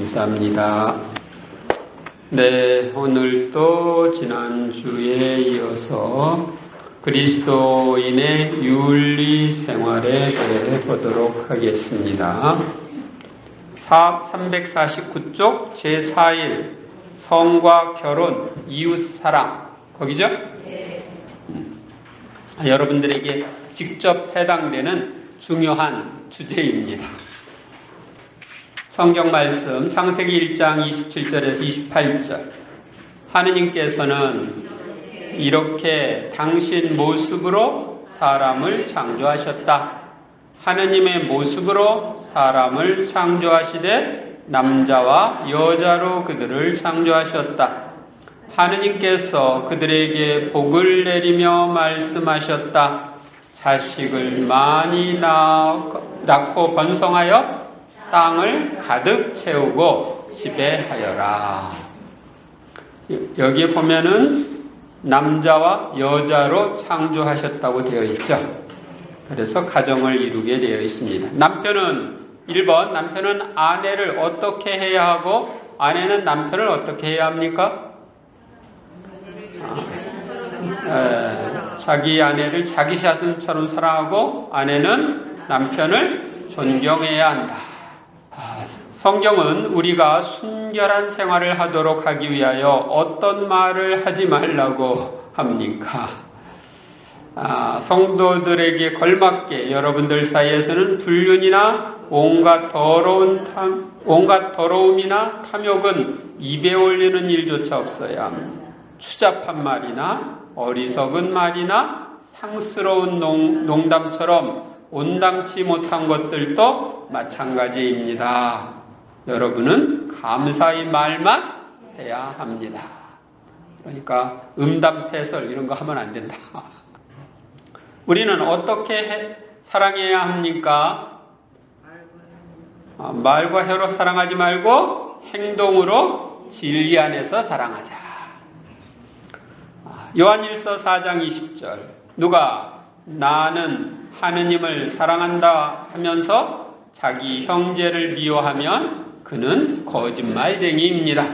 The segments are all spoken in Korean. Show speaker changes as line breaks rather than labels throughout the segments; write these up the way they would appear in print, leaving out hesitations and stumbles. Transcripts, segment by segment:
감사합니다. 네, 오늘도 지난주에 이어서 그리스도인의 윤리 생활에 대해 보도록 하겠습니다. 349쪽 제4일 성과 결혼, 이웃사랑, 거기죠? 여러분들에게 직접 해당되는 중요한 주제입니다. 성경 말씀 창세기 1장 27절에서 28절, 하느님께서는 이렇게 당신 모습으로 사람을 창조하셨다. 하느님의 모습으로 사람을 창조하시되 남자와 여자로 그들을 창조하셨다. 하느님께서 그들에게 복을 내리며 말씀하셨다. 자식을 많이 낳고 번성하여 땅을 가득 채우고 지배하여라. 여기에 보면은 남자와 여자로 창조하셨다고 되어 있죠. 그래서 가정을 이루게 되어 있습니다. 남편은 1번, 남편은 아내를 어떻게 해야 하고 아내는 남편을 어떻게 해야 합니까? 자기 아내를 자기 자신처럼 사랑하고 아내는 남편을 존경해야 한다. 성경은 우리가 순결한 생활을 하도록 하기 위하여 어떤 말을 하지 말라고 합니까? 성도들에게 걸맞게 여러분들 사이에서는 불륜이나 온갖 더러움이나 탐욕은 입에 올리는 일조차 없어야 합니다. 추잡한 말이나 어리석은 말이나 상스러운 농담처럼 온당치 못한 것들도 마찬가지입니다. 여러분은 감사의 말만 해야 합니다. 그러니까 음담패설 이런 거 하면 안 된다. 우리는 어떻게 사랑해야 합니까? 말과 혀로 사랑하지 말고 행동으로 진리 안에서 사랑하자. 요한일서 4장 20절, 누가 나는 하느님을 사랑한다 하면서 자기 형제를 미워하면 그는 거짓말쟁이입니다.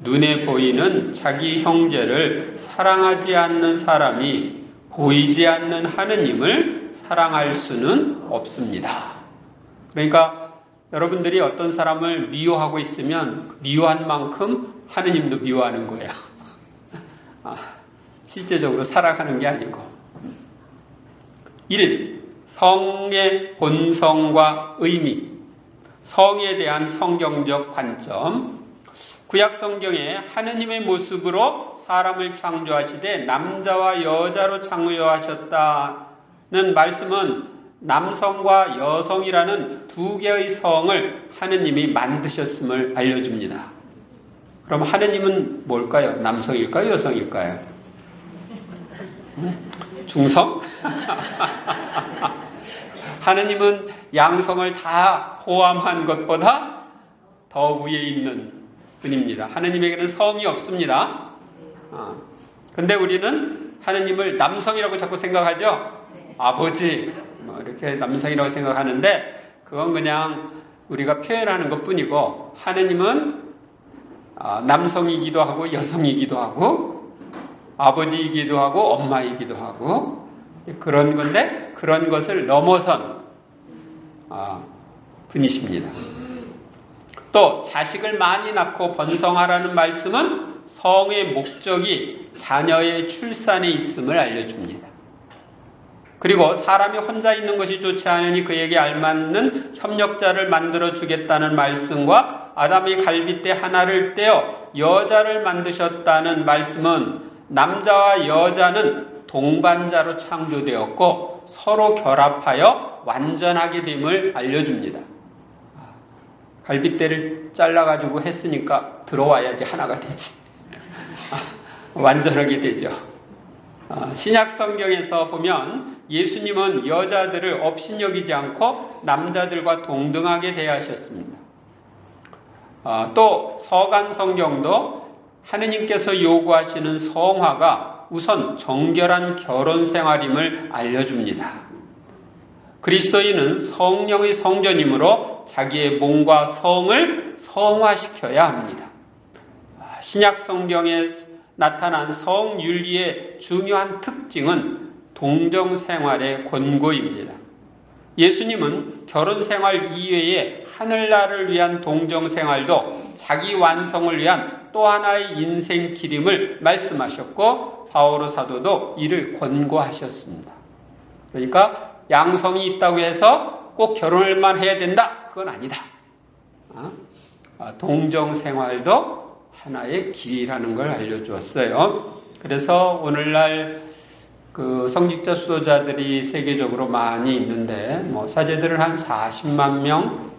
눈에 보이는 자기 형제를 사랑하지 않는 사람이 보이지 않는 하느님을 사랑할 수는 없습니다. 그러니까 여러분들이 어떤 사람을 미워하고 있으면 미워한 만큼 하느님도 미워하는 거예요. 실제적으로 살아가는 게 아니고. 1. 성의 본성과 의미, 성에 대한 성경적 관점. 구약 성경에 하느님의 모습으로 사람을 창조하시되 남자와 여자로 창조하셨다는 말씀은 남성과 여성이라는 두 개의 성을 하느님이 만드셨음을 알려줍니다. 그럼 하느님은 뭘까요? 남성일까요? 여성일까요? 중성? 하느님은 양성을 다 포함한 것보다 더 위에 있는 분입니다. 하느님에게는 성이 없습니다. 근데 우리는 하느님을 남성이라고 자꾸 생각하죠? 아버지, 이렇게 남성이라고 생각하는데 그건 그냥 우리가 표현하는 것 뿐이고, 하느님은 남성이기도 하고 여성이기도 하고 아버지이기도 하고 엄마이기도 하고 그런 건데, 그런 것을 넘어선 분이십니다. 또 자식을 많이 낳고 번성하라는 말씀은 성의 목적이 자녀의 출산에 있음을 알려줍니다. 그리고 사람이 혼자 있는 것이 좋지 않으니 그에게 알맞는 협력자를 만들어 주겠다는 말씀과 아담이 갈빗대 하나를 떼어 여자를 만드셨다는 말씀은 남자와 여자는 동반자로 창조되었고 서로 결합하여 완전하게 됨을 알려줍니다. 갈빗대를 잘라가지고 했으니까 들어와야지 하나가 되지. 완전하게 되죠. 신약 성경에서 보면 예수님은 여자들을 업신여기지 않고 남자들과 동등하게 대하셨습니다. 또 서간 성경도 하느님께서 요구하시는 성화가 우선 정결한 결혼 생활임을 알려줍니다. 그리스도인은 성령의 성전이므로 자기의 몸과 성을 성화시켜야 합니다. 신약 성경에 나타난 성윤리의 중요한 특징은 동정생활의 권고입니다. 예수님은 결혼생활 이외에 하늘나라를 위한 동정생활도 자기 완성을 위한 또 하나의 인생 기림을 말씀하셨고 바오로 사도도 이를 권고하셨습니다. 그러니까 양성이 있다고 해서 꼭 결혼을만 해야 된다? 그건 아니다. 동정생활도 하나의 길이라는 걸 알려주었어요. 그래서 오늘날 그 성직자 수도자들이 세계적으로 많이 있는데, 사제들은 한 40만 명,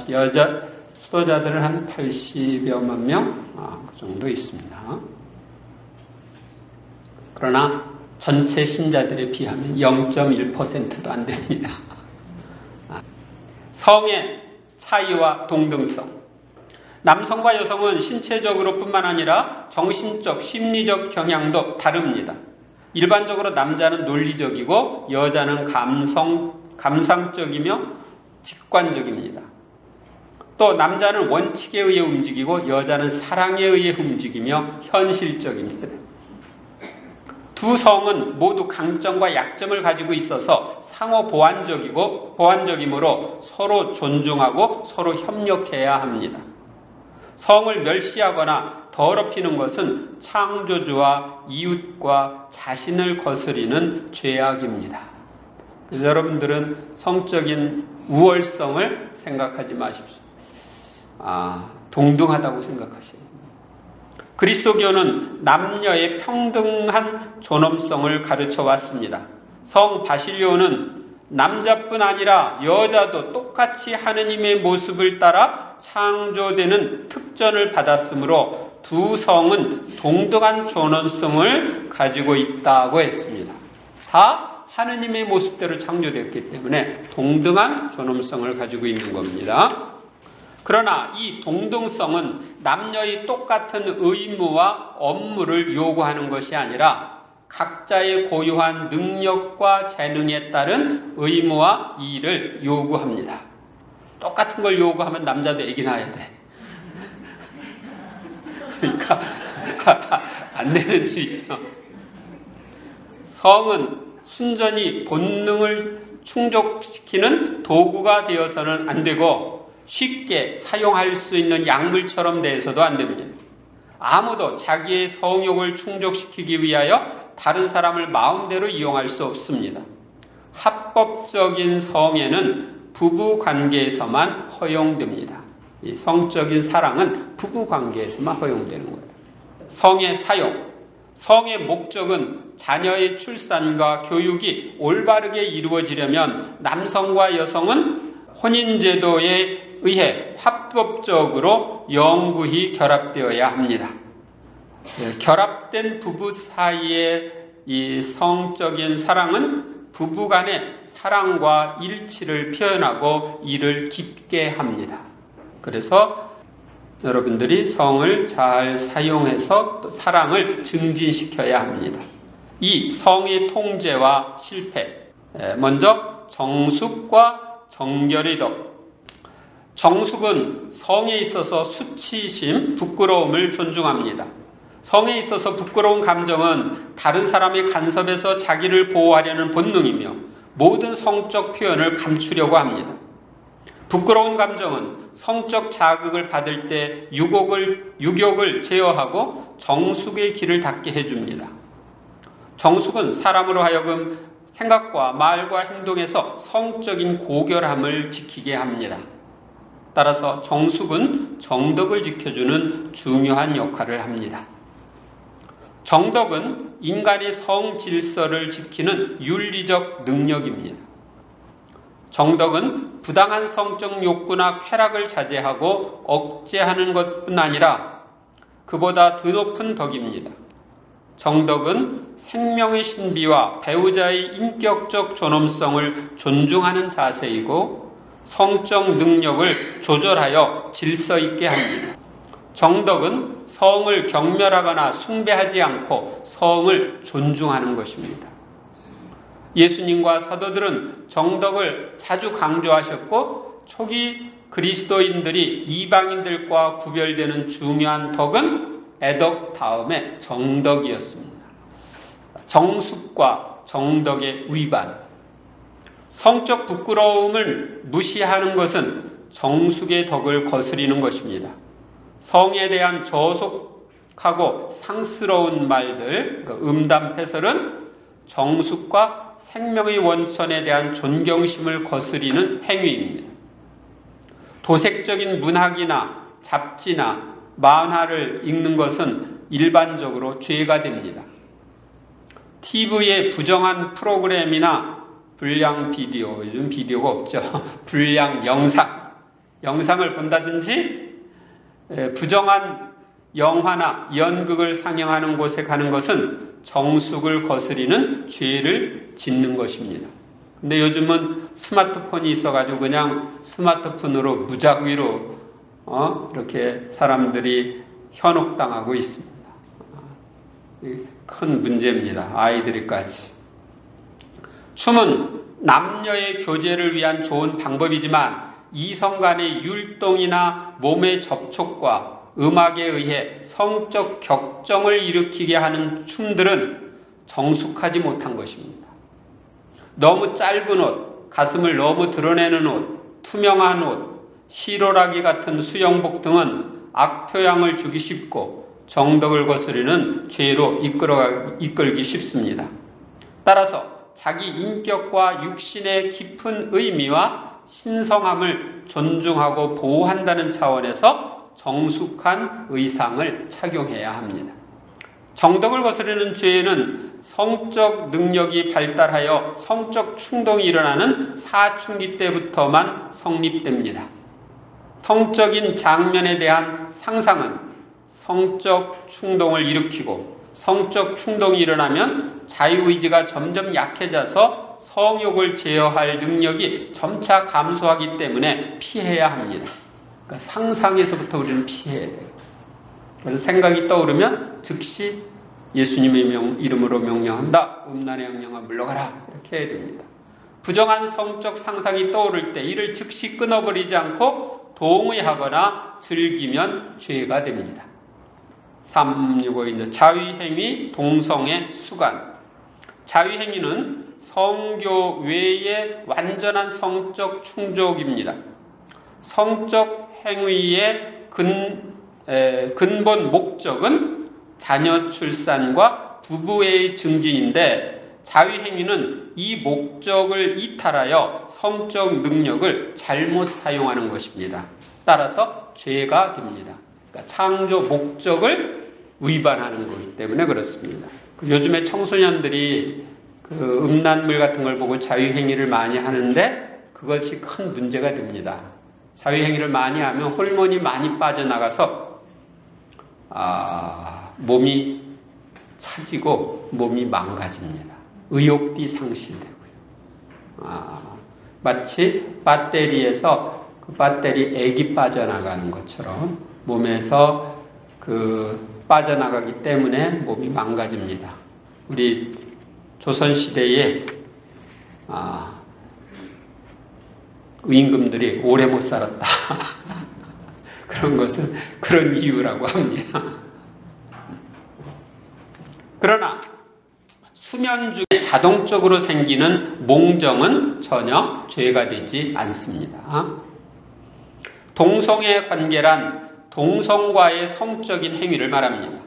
여자 수도자들은 한 80여만 명, 그 정도 있습니다. 그러나 전체 신자들에 비하면 0.1%도 안 됩니다. 성의 차이와 동등성. 남성과 여성은 신체적으로 뿐만 아니라 정신적, 심리적 경향도 다릅니다. 일반적으로 남자는 논리적이고 여자는 감상적이며 직관적입니다. 또 남자는 원칙에 의해 움직이고 여자는 사랑에 의해 움직이며 현실적입니다. 두 성은 모두 강점과 약점을 가지고 있어서 상호 보완적이므로 서로 존중하고 서로 협력해야 합니다. 성을 멸시하거나 더럽히는 것은 창조주와 이웃과 자신을 거스리는 죄악입니다. 그래서 여러분들은 성적인 우월성을 생각하지 마십시오. 동등하다고 생각하셔야 됩니다. 그리스도교는 남녀의 평등한 존엄성을 가르쳐 왔습니다. 성 바실리오는 남자뿐 아니라 여자도 똑같이 하느님의 모습을 따라 창조되는 특전을 받았으므로 두 성은 동등한 존엄성을 가지고 있다고 했습니다. 다 하느님의 모습대로 창조되었기 때문에 동등한 존엄성을 가지고 있는 겁니다. 그러나 이 동등성은 남녀의 똑같은 의무와 업무를 요구하는 것이 아니라 각자의 고유한 능력과 재능에 따른 의무와 일을 요구합니다. 똑같은 걸 요구하면 남자도 애기 낳아야 돼. 그러니까 안 되는 일이죠. 성은 순전히 본능을 충족시키는 도구가 되어서는 안 되고 쉽게 사용할 수 있는 약물처럼 돼서도 안 됩니다. 아무도 자기의 성욕을 충족시키기 위하여 다른 사람을 마음대로 이용할 수 없습니다. 합법적인 성애는 부부 관계에서만 허용됩니다. 이 성적인 사랑은 부부 관계에서만 허용되는 거예요. 성의 사용, 성의 목적은 자녀의 출산과 교육이 올바르게 이루어지려면 남성과 여성은 혼인제도에 의해 합법적으로 영구히 결합되어야 합니다. 결합된 부부 사이의 이 성적인 사랑은 부부 간의 사랑과 일치를 표현하고 이를 깊게 합니다. 그래서 여러분들이 성을 잘 사용해서 또 사랑을 증진시켜야 합니다. 이 성의 통제와 실패. 먼저 정숙과 정결의 덕. 정숙은 성에 있어서 수치심, 부끄러움을 존중합니다. 성에 있어서 부끄러운 감정은 다른 사람의 간섭에서 자기를 보호하려는 본능이며 모든 성적 표현을 감추려고 합니다. 부끄러운 감정은 성적 자극을 받을 때 유욕을 제어하고 정숙의 길을 닫게 해줍니다. 정숙은 사람으로 하여금 생각과 말과 행동에서 성적인 고결함을 지키게 합니다. 따라서 정숙은 정덕을 지켜주는 중요한 역할을 합니다. 정덕은 인간의 성 질서를 지키는 윤리적 능력입니다. 정덕은 부당한 성적 욕구나 쾌락을 자제하고 억제하는 것뿐 아니라 그보다 더 높은 덕입니다. 정덕은 생명의 신비와 배우자의 인격적 존엄성을 존중하는 자세이고 성적 능력을 조절하여 질서 있게 합니다. 정덕은 성을 경멸하거나 숭배하지 않고 성을 존중하는 것입니다. 예수님과 사도들은 정덕을 자주 강조하셨고 초기 그리스도인들이 이방인들과 구별되는 중요한 덕은 애덕 다음에 정덕이었습니다. 정숙과 정덕의 위반. 성적 부끄러움을 무시하는 것은 정숙의 덕을 거스리는 것입니다. 성에 대한 저속하고 상스러운 말들, 음담패설은 정숙과 생명의 원천에 대한 존경심을 거스리는 행위입니다. 도색적인 문학이나 잡지나 만화를 읽는 것은 일반적으로 죄가 됩니다. TV의 부정한 프로그램이나 불량 비디오, 요즘 비디오가 없죠. 불량 영상을 본다든지 부정한 영화나 연극을 상영하는 곳에 가는 것은 정숙을 거스리는 죄를 짓는 것입니다. 근데 요즘은 스마트폰이 있어가지고 그냥 스마트폰으로 무작위로 이렇게 사람들이 현혹당하고 있습니다. 큰 문제입니다. 아이들이까지. 춤은 남녀의 교제를 위한 좋은 방법이지만 이성 간의 율동이나 몸의 접촉과 음악에 의해 성적 격정을 일으키게 하는 춤들은 정숙하지 못한 것입니다. 너무 짧은 옷, 가슴을 너무 드러내는 옷, 투명한 옷, 시로라기 같은 수영복 등은 악표양을 주기 쉽고 정덕을 거스르는 죄로 이끌기 쉽습니다. 따라서 자기 인격과 육신의 깊은 의미와 신성함을 존중하고 보호한다는 차원에서 정숙한 의상을 착용해야 합니다. 정덕을 거스르는 죄는 성적 능력이 발달하여 성적 충동이 일어나는 사춘기 때부터만 성립됩니다. 성적인 장면에 대한 상상은 성적 충동을 일으키고 성적 충동이 일어나면 자유의지가 점점 약해져서 성욕을 제어할 능력이 점차 감소하기 때문에 피해야 합니다. 그러니까 상상에서부터 우리는 피해야 돼요. 그래서 생각이 떠오르면 즉시 예수님의 이름으로 명령한다. 음란의 영령아 물러가라. 이렇게 해야 됩니다. 부정한 성적 상상이 떠오를 때 이를 즉시 끊어버리지 않고 동의하거나 즐기면 죄가 됩니다. 365 자위행위, 동성애, 수간. 자위행위는 성교 외의 완전한 성적 충족입니다. 성적 행위의 근본 목적은 자녀 출산과 부부의 증진인데 자위행위는 이 목적을 이탈하여 성적 능력을 잘못 사용하는 것입니다. 따라서 죄가 됩니다. 그러니까 창조 목적을 위반하는 거기 때문에 그렇습니다. 요즘에 청소년들이 음란물 같은 걸 보고 자위행위를 많이 하는데 그것이 큰 문제가 됩니다. 자위행위를 많이 하면 호르몬이 많이 빠져나가서 몸이 차지고 몸이 망가집니다. 의욕이 상실되고요. 마치 배터리에서 그 배터리 액이 빠져나가는 것처럼 몸에서 빠져나가기 때문에 몸이 망가집니다. 우리 조선시대에 임금들이 오래 못 살았다. 그런 것은 그런 이유라고 합니다. 그러나 수면 중에 자동적으로 생기는 몽정은 전혀 죄가 되지 않습니다. 동성애 관계란 동성과의 성적인 행위를 말합니다.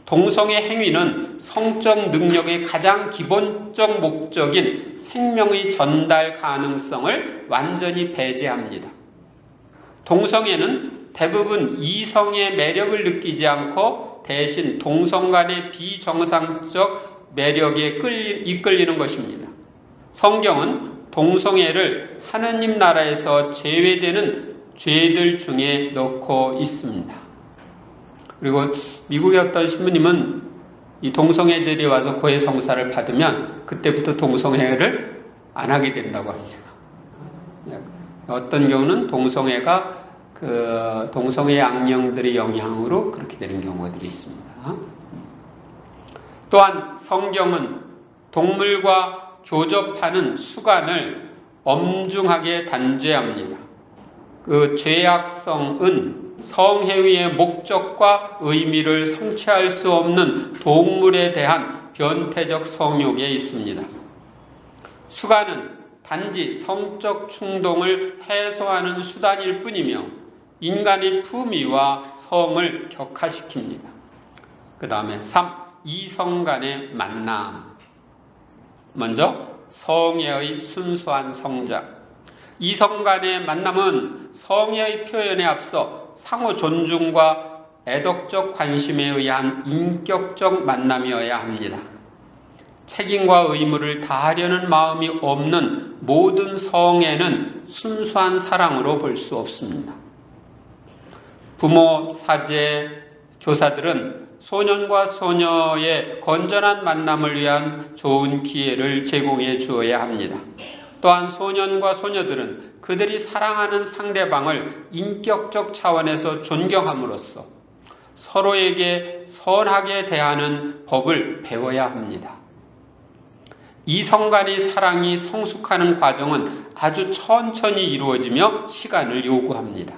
동성애 행위는 성적 능력의 가장 기본적 목적인 생명의 전달 가능성을 완전히 배제합니다. 동성애는 대부분 이성의 매력을 느끼지 않고 대신 동성 간의 비정상적 매력에 이끌리는 것입니다. 성경은 동성애를 하느님 나라에서 제외되는 죄들 중에 넣고 있습니다. 그리고 미국의 어떤 신부님은 이 동성애절이 와서 고해성사를 받으면 그때부터 동성애를 안 하게 된다고 합니다. 어떤 경우는 동성애가 동성애 악령들의 영향으로 그렇게 되는 경우들이 있습니다. 또한 성경은 동물과 교접하는 수간을 엄중하게 단죄합니다. 그 죄악성은 성행위의 목적과 의미를 성취할 수 없는 동물에 대한 변태적 성욕에 있습니다. 수간은 단지 성적 충동을 해소하는 수단일 뿐이며 인간의 품위와 성을 격화시킵니다. 그 다음에 3. 이성 간의 만남. 먼저 성애의 순수한 성장. 이성 간의 만남은 성애의 표현에 앞서 상호 존중과 애덕적 관심에 의한 인격적 만남이어야 합니다. 책임과 의무를 다하려는 마음이 없는 모든 성애는 순수한 사랑으로 볼 수 없습니다. 부모, 사제, 교사들은 소년과 소녀의 건전한 만남을 위한 좋은 기회를 제공해 주어야 합니다. 또한 소년과 소녀들은 그들이 사랑하는 상대방을 인격적 차원에서 존경함으로써 서로에게 선하게 대하는 법을 배워야 합니다. 이성 간의 사랑이 성숙하는 과정은 아주 천천히 이루어지며 시간을 요구합니다.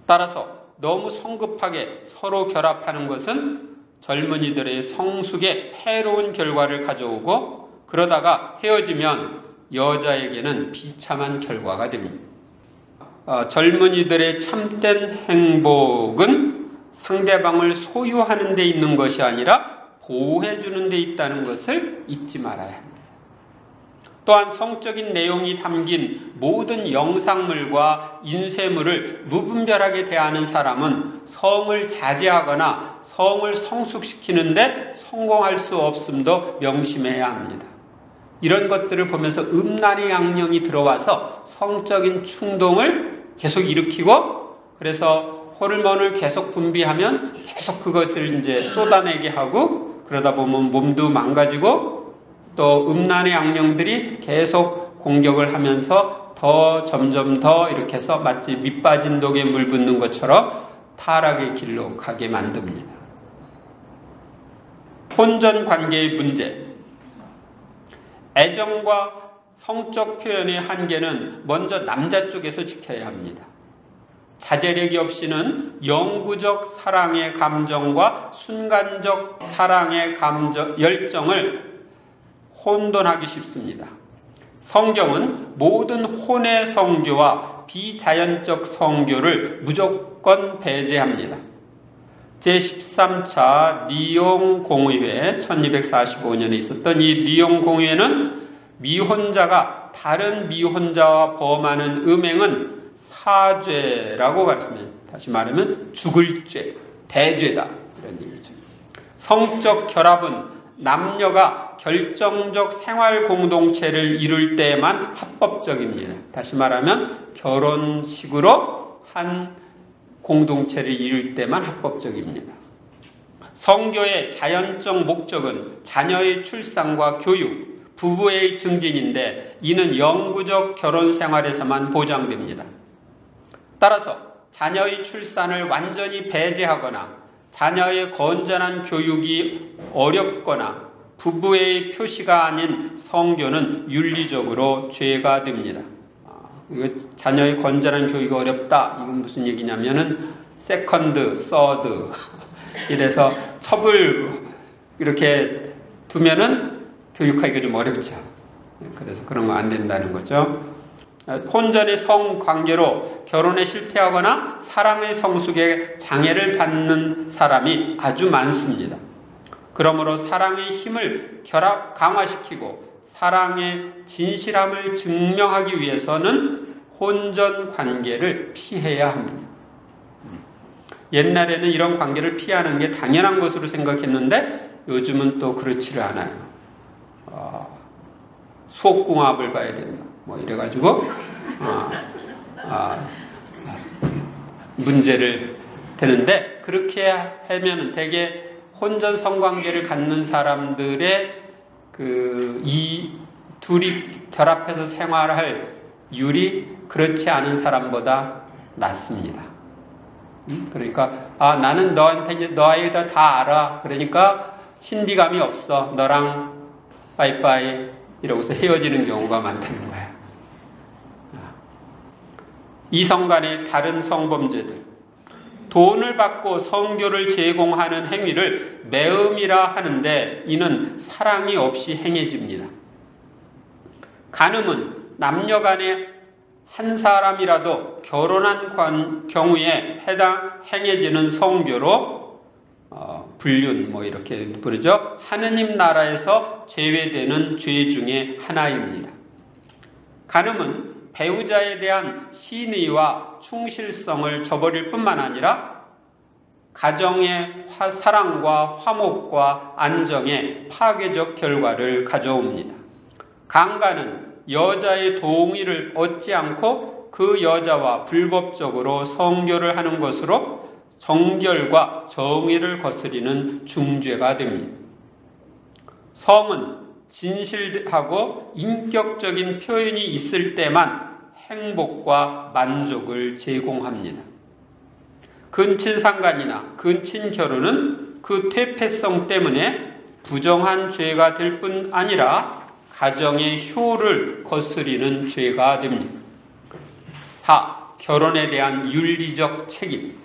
따라서 너무 성급하게 서로 결합하는 것은 젊은이들의 성숙에 해로운 결과를 가져오고 그러다가 헤어지면 여자에게는 비참한 결과가 됩니다. 젊은이들의 참된 행복은 상대방을 소유하는 데 있는 것이 아니라 보호해 주는 데 있다는 것을 잊지 말아야 합니다. 또한 성적인 내용이 담긴 모든 영상물과 인쇄물을 무분별하게 대하는 사람은 성을 자제하거나 성을 성숙시키는데 성공할 수 없음도 명심해야 합니다. 이런 것들을 보면서 음란의 양령이 들어와서 성적인 충동을 계속 일으키고 그래서 호르몬을 계속 분비하면 계속 그것을 이제 쏟아내게 하고 그러다 보면 몸도 망가지고 또 음란의 악령들이 계속 공격을 하면서 더 점점 더 이렇게 해서 마치 밑 빠진 독에 물 붓는 것처럼 타락의 길로 가게 만듭니다. 혼전 관계의 문제. 애정과 성적 표현의 한계는 먼저 남자 쪽에서 지켜야 합니다. 자제력이 없이는 영구적 사랑의 감정과 순간적 사랑의 열정을 혼돈하기 쉽습니다. 성경은 모든 혼의 성교와 비자연적 성교를 무조건 배제합니다. 제13차 리옹 공의회 1245년에 있었던 이 리옹 공의회는 미혼자가 다른 미혼자와 범하는 음행은 사죄라고 가르칩니다. 다시 말하면 죽을 죄, 대죄다 이런 얘기죠. 성적 결합은 남녀가 결정적 생활 공동체를 이룰 때에만 합법적입니다. 다시 말하면 결혼식으로 한 공동체를 이룰 때만 합법적입니다. 성교의 자연적 목적은 자녀의 출산과 교육, 부부의 증진인데 이는 영구적 결혼 생활에서만 보장됩니다. 따라서 자녀의 출산을 완전히 배제하거나 자녀의 건전한 교육이 어렵거나 부부의 표시가 아닌 성교는 윤리적으로 죄가 됩니다. 자녀의 건전한 교육이 어렵다. 이건 무슨 얘기냐면은 세컨드, 서드 이래서 첩을 이렇게 두면은 교육하기가 좀 어렵죠. 그래서 그런 거 안 된다는 거죠. 혼전의 성관계로 결혼에 실패하거나 사랑의 성숙에 장애를 받는 사람이 아주 많습니다. 그러므로 사랑의 힘을 강화시키고 사랑의 진실함을 증명하기 위해서는 혼전 관계를 피해야 합니다. 옛날에는 이런 관계를 피하는 게 당연한 것으로 생각했는데 요즘은 또 그렇지를 않아요. 속궁합을 봐야 된다. 뭐 이래가지고 문제를 되는데 그렇게 하면 되게 혼전 성관계를 갖는 사람들의 이 둘이 결합해서 생활할 율이 그렇지 않은 사람보다 낮습니다. 그러니까 나는 너한테 너 아이가 다 알아. 그러니까 신비감이 없어. 너랑 빠이빠이 이러고서 헤어지는 경우가 많다는 거예요. 이성 간의 다른 성범죄들, 돈을 받고 성교를 제공하는 행위를 매음이라 하는데 이는 사랑이 없이 행해집니다. 간음은 남녀 간에 한 사람이라도 결혼한 경우에 행해지는 성교로 불륜 이렇게 부르죠. 하느님 나라에서 제외되는 죄 중에 하나입니다. 간음은 배우자에 대한 신의와 충실성을 저버릴 뿐만 아니라 가정의 사랑과 화목과 안정에 파괴적 결과를 가져옵니다. 강간은 여자의 동의를 얻지 않고 그 여자와 불법적으로 성교를 하는 것으로 정결과 정의를 거스리는 중죄가 됩니다. 성은 진실하고 인격적인 표현이 있을 때만 행복과 만족을 제공합니다. 근친상간이나 근친결혼은 그 퇴폐성 때문에 부정한 죄가 될 뿐 아니라 가정의 효를 거스리는 죄가 됩니다. 4. 결혼에 대한 윤리적 책임.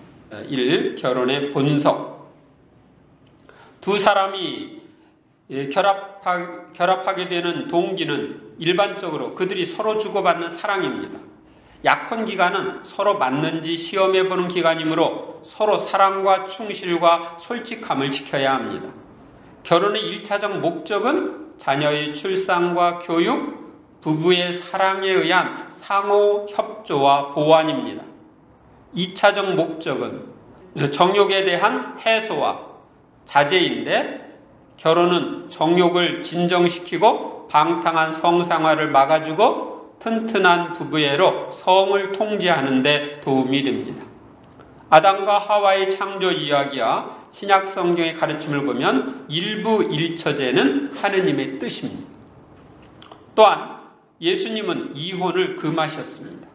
1. 결혼의 본성. 두 사람이 결합하게 되는 동기는 일반적으로 그들이 서로 주고받는 사랑입니다. 약혼 기간은 서로 맞는지 시험해보는 기간이므로 서로 사랑과 충실과 솔직함을 지켜야 합니다. 결혼의 1차적 목적은 자녀의 출산과 교육, 부부의 사랑에 의한 상호 협조와 보완입니다. 2차적 목적은 정욕에 대한 해소와 자제인데 결혼은 정욕을 진정시키고 방탕한 성생활을 막아주고 튼튼한 부부애로 성을 통제하는 데 도움이 됩니다. 아담과 하와의 창조 이야기와 신약 성경의 가르침을 보면 일부 일처제는 하느님의 뜻입니다. 또한 예수님은 이혼을 금하셨습니다.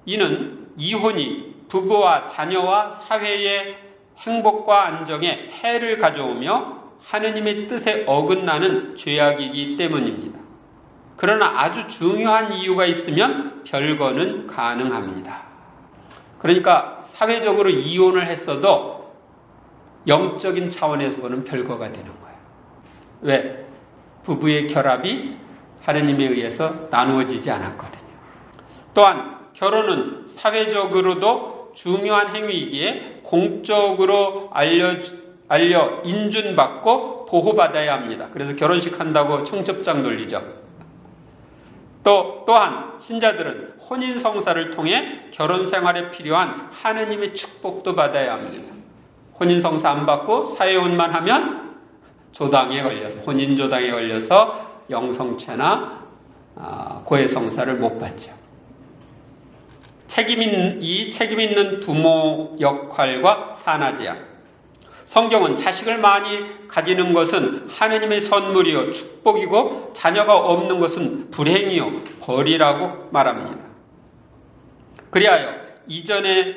이는 이혼이 부부와 자녀와 사회의 행복과 안정에 해를 가져오며 하느님의 뜻에 어긋나는 죄악이기 때문입니다. 그러나 아주 중요한 이유가 있으면 별거는 가능합니다. 그러니까 사회적으로 이혼을 했어도 영적인 차원에서 보는 별거가 되는 거예요. 왜? 부부의 결합이 하느님에 의해서 나누어지지 않았거든요. 또한 결혼은 사회적으로도 중요한 행위이기에 공적으로 알려 인준받고 보호받아야 합니다. 그래서 결혼식 한다고 청첩장 돌리죠. 또한 신자들은 혼인성사를 통해 결혼 생활에 필요한 하느님의 축복도 받아야 합니다. 혼인성사 안 받고 사회혼만 하면 혼인조당에 걸려서 영성체나 고해성사를 못 받죠. 책임 있는 부모 역할과 산하제한. 성경은 자식을 많이 가지는 것은 하느님의 선물이요 축복이고 자녀가 없는 것은 불행이요 벌이라고 말합니다. 그리하여 이전에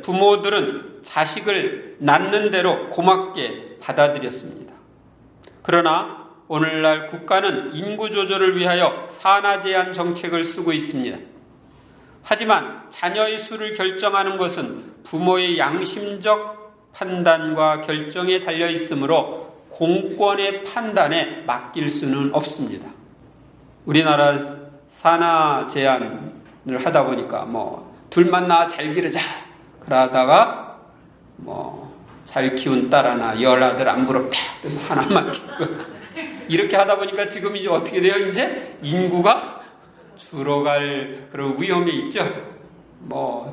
부모들은 자식을 낳는 대로 고맙게 받아들였습니다. 그러나 오늘날 국가는 인구 조절을 위하여 산하 제한 정책을 쓰고 있습니다. 하지만 자녀의 수를 결정하는 것은 부모의 양심적 판단과 결정에 달려 있으므로 공권의 판단에 맡길 수는 없습니다. 우리나라 산하 제한을 하다 보니까 둘만 낳아 잘 기르자 그러다가 잘 키운 딸 하나, 열 아들 안 부럽다 그래서 하나만 키우고 이렇게 하다 보니까 지금 이제 어떻게 돼요? 이제 인구가 줄어갈 그런 위험이 있죠.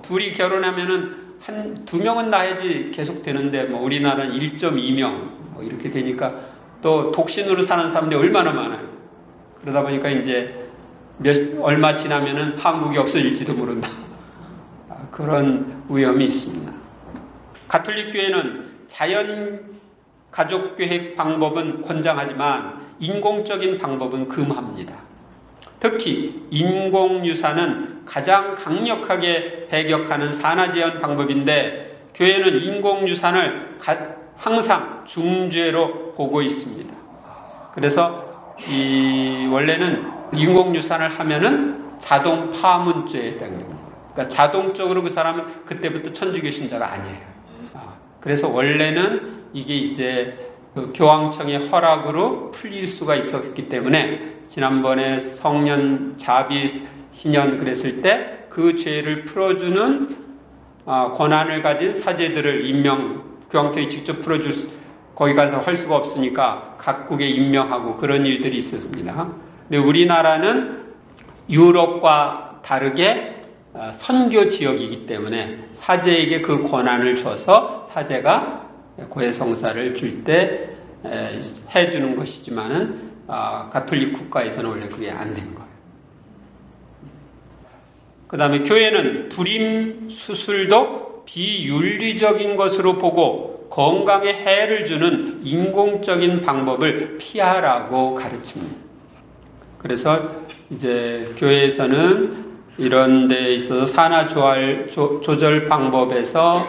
둘이 결혼하면은 한 2명은 낳아야지 계속 되는데 우리나라는 1.2명 이렇게 되니까 또 독신으로 사는 사람들이 얼마나 많아요. 그러다 보니까 이제 얼마 지나면은 한국이 없어질지도 모른다. 그런 위험이 있습니다. 가톨릭 교회는 자연 가족 계획 방법은 권장하지만 인공적인 방법은 금합니다. 특히 인공유산은 가장 강력하게 배격하는 산하제한 방법인데 교회는 인공유산을 항상 중죄로 보고 있습니다. 그래서 원래는 인공유산을 하면은 자동 파문죄에 해당됩니다. 그러니까 자동적으로 그 사람은 그때부터 천주교 신자가 아니에요. 그래서 원래는 이게 이제 그 교황청의 허락으로 풀릴 수가 있었기 때문에 지난번에 성년 자비 희년 그랬을 때 그 죄를 풀어주는 권한을 가진 사제들을 교황청이 직접 풀어줄 거기 가서 할 수가 없으니까 각국에 임명하고 그런 일들이 있었습니다. 근데 우리나라는 유럽과 다르게 선교 지역이기 때문에 사제에게 그 권한을 줘서 사제가 고해성사를 줄 때 해주는 것이지만은 가톨릭 국가에서는 원래 그게 안 된 거예요. 그 다음에 교회는 불임 수술도 비윤리적인 것으로 보고 건강에 해를 주는 인공적인 방법을 피하라고 가르칩니다. 그래서 이제 교회에서는 이런 데 있어서 산화 조절 방법에서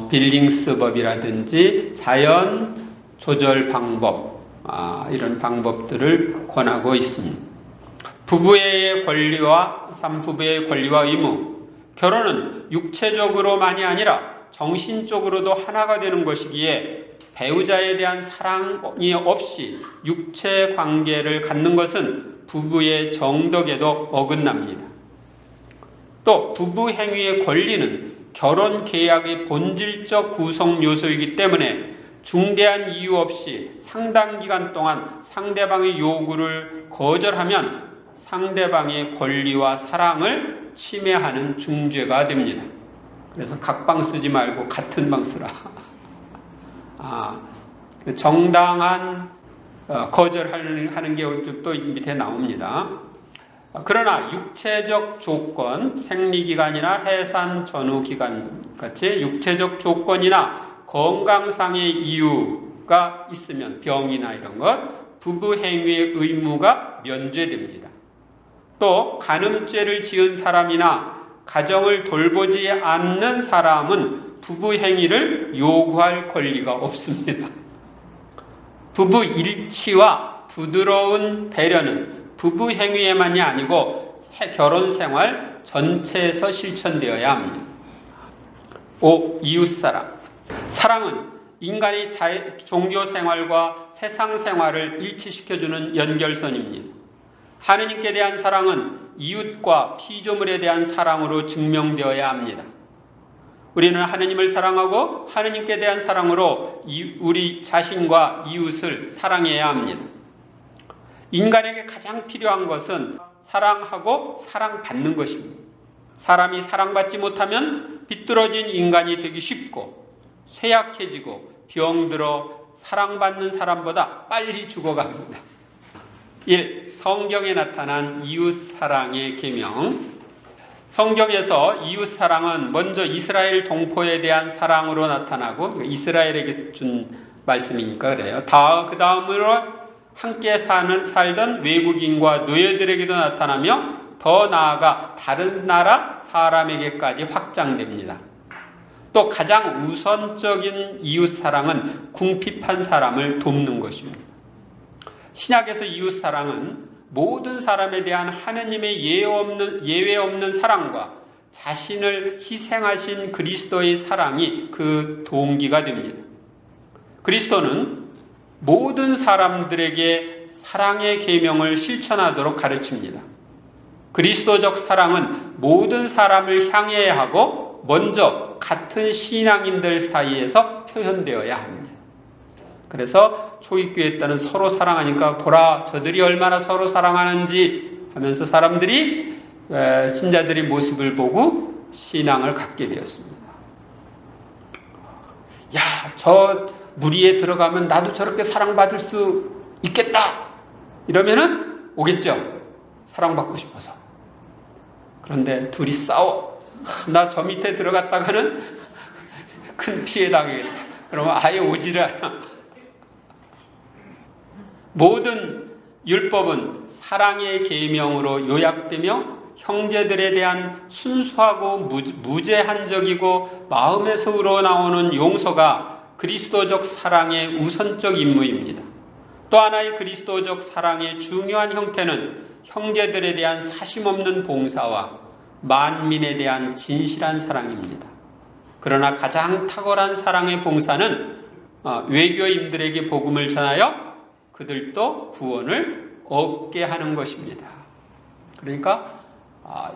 빌링스법이라든지 자연 조절 방법 이런 방법들을 권하고 있습니다. 부부의 권리와 산부부의 권리와 의무, 결혼은 육체적으로만이 아니라 정신적으로도 하나가 되는 것이기에 배우자에 대한 사랑이 없이 육체 관계를 갖는 것은 부부의 정덕에도 어긋납니다. 또 부부 행위의 권리는 결혼 계약의 본질적 구성 요소이기 때문에 중대한 이유 없이 상당 기간 동안 상대방의 요구를 거절하면 상대방의 권리와 사랑을 침해하는 중죄가 됩니다. 그래서 각방 쓰지 말고 같은 방 쓰라. 정당한 거절하는 게 또 밑에 나옵니다. 그러나 육체적 조건, 생리기간이나 해산 전후 기간 같이 육체적 조건이나 건강상의 이유가 있으면 병이나 이런 것, 부부 행위의 의무가 면제됩니다. 또 간음죄를 지은 사람이나 가정을 돌보지 않는 사람은 부부 행위를 요구할 권리가 없습니다. 부부 일치와 부드러운 배려는 부부 행위에만이 아니고 결혼 생활 전체에서 실천되어야 합니다. 5. 이웃사랑. 사랑은 인간의 종교 생활과 세상 생활을 일치시켜주는 연결선입니다. 하느님께 대한 사랑은 이웃과 피조물에 대한 사랑으로 증명되어야 합니다. 우리는 하느님을 사랑하고 하느님께 대한 사랑으로 우리 자신과 이웃을 사랑해야 합니다. 인간에게 가장 필요한 것은 사랑하고 사랑받는 것입니다. 사람이 사랑받지 못하면 비뚤어진 인간이 되기 쉽고 쇠약해지고 병들어 사랑받는 사람보다 빨리 죽어갑니다. 1. 성경에 나타난 이웃사랑의 계명. 성경에서 이웃사랑은 먼저 이스라엘 동포에 대한 사랑으로 나타나고 이스라엘에게 준 말씀이니까 그래요. 그 다음으로 함께 살던 외국인과 노예들에게도 나타나며 더 나아가 다른 나라 사람에게까지 확장됩니다. 또 가장 우선적인 이웃사랑은 궁핍한 사람을 돕는 것입니다. 신약에서 이웃사랑은 모든 사람에 대한 하느님의 예외 없는 사랑과 자신을 희생하신 그리스도의 사랑이 그 동기가 됩니다. 그리스도는 모든 사람들에게 사랑의 계명을 실천하도록 가르칩니다. 그리스도적 사랑은 모든 사람을 향해야 하고 먼저 같은 신앙인들 사이에서 표현되어야 합니다. 그래서 초기교회 때는 서로 사랑하니까 보라 저들이 얼마나 서로 사랑하는지 하면서 사람들이 신자들의 모습을 보고 신앙을 갖게 되었습니다. 야, 저 무리에 들어가면 나도 저렇게 사랑받을 수 있겠다 이러면은 오겠죠. 사랑받고 싶어서. 그런데 둘이 싸워. 나 저 밑에 들어갔다가는 큰 피해 당하겠다. 그러면 아예 오지를 않아. 모든 율법은 사랑의 계명으로 요약되며 형제들에 대한 순수하고 무제한적이고 마음에서 우러나오는 용서가 그리스도적 사랑의 우선적 임무입니다. 또 하나의 그리스도적 사랑의 중요한 형태는 형제들에 대한 사심없는 봉사와 만민에 대한 진실한 사랑입니다. 그러나 가장 탁월한 사랑의 봉사는 외교인들에게 복음을 전하여 그들도 구원을 얻게 하는 것입니다. 그러니까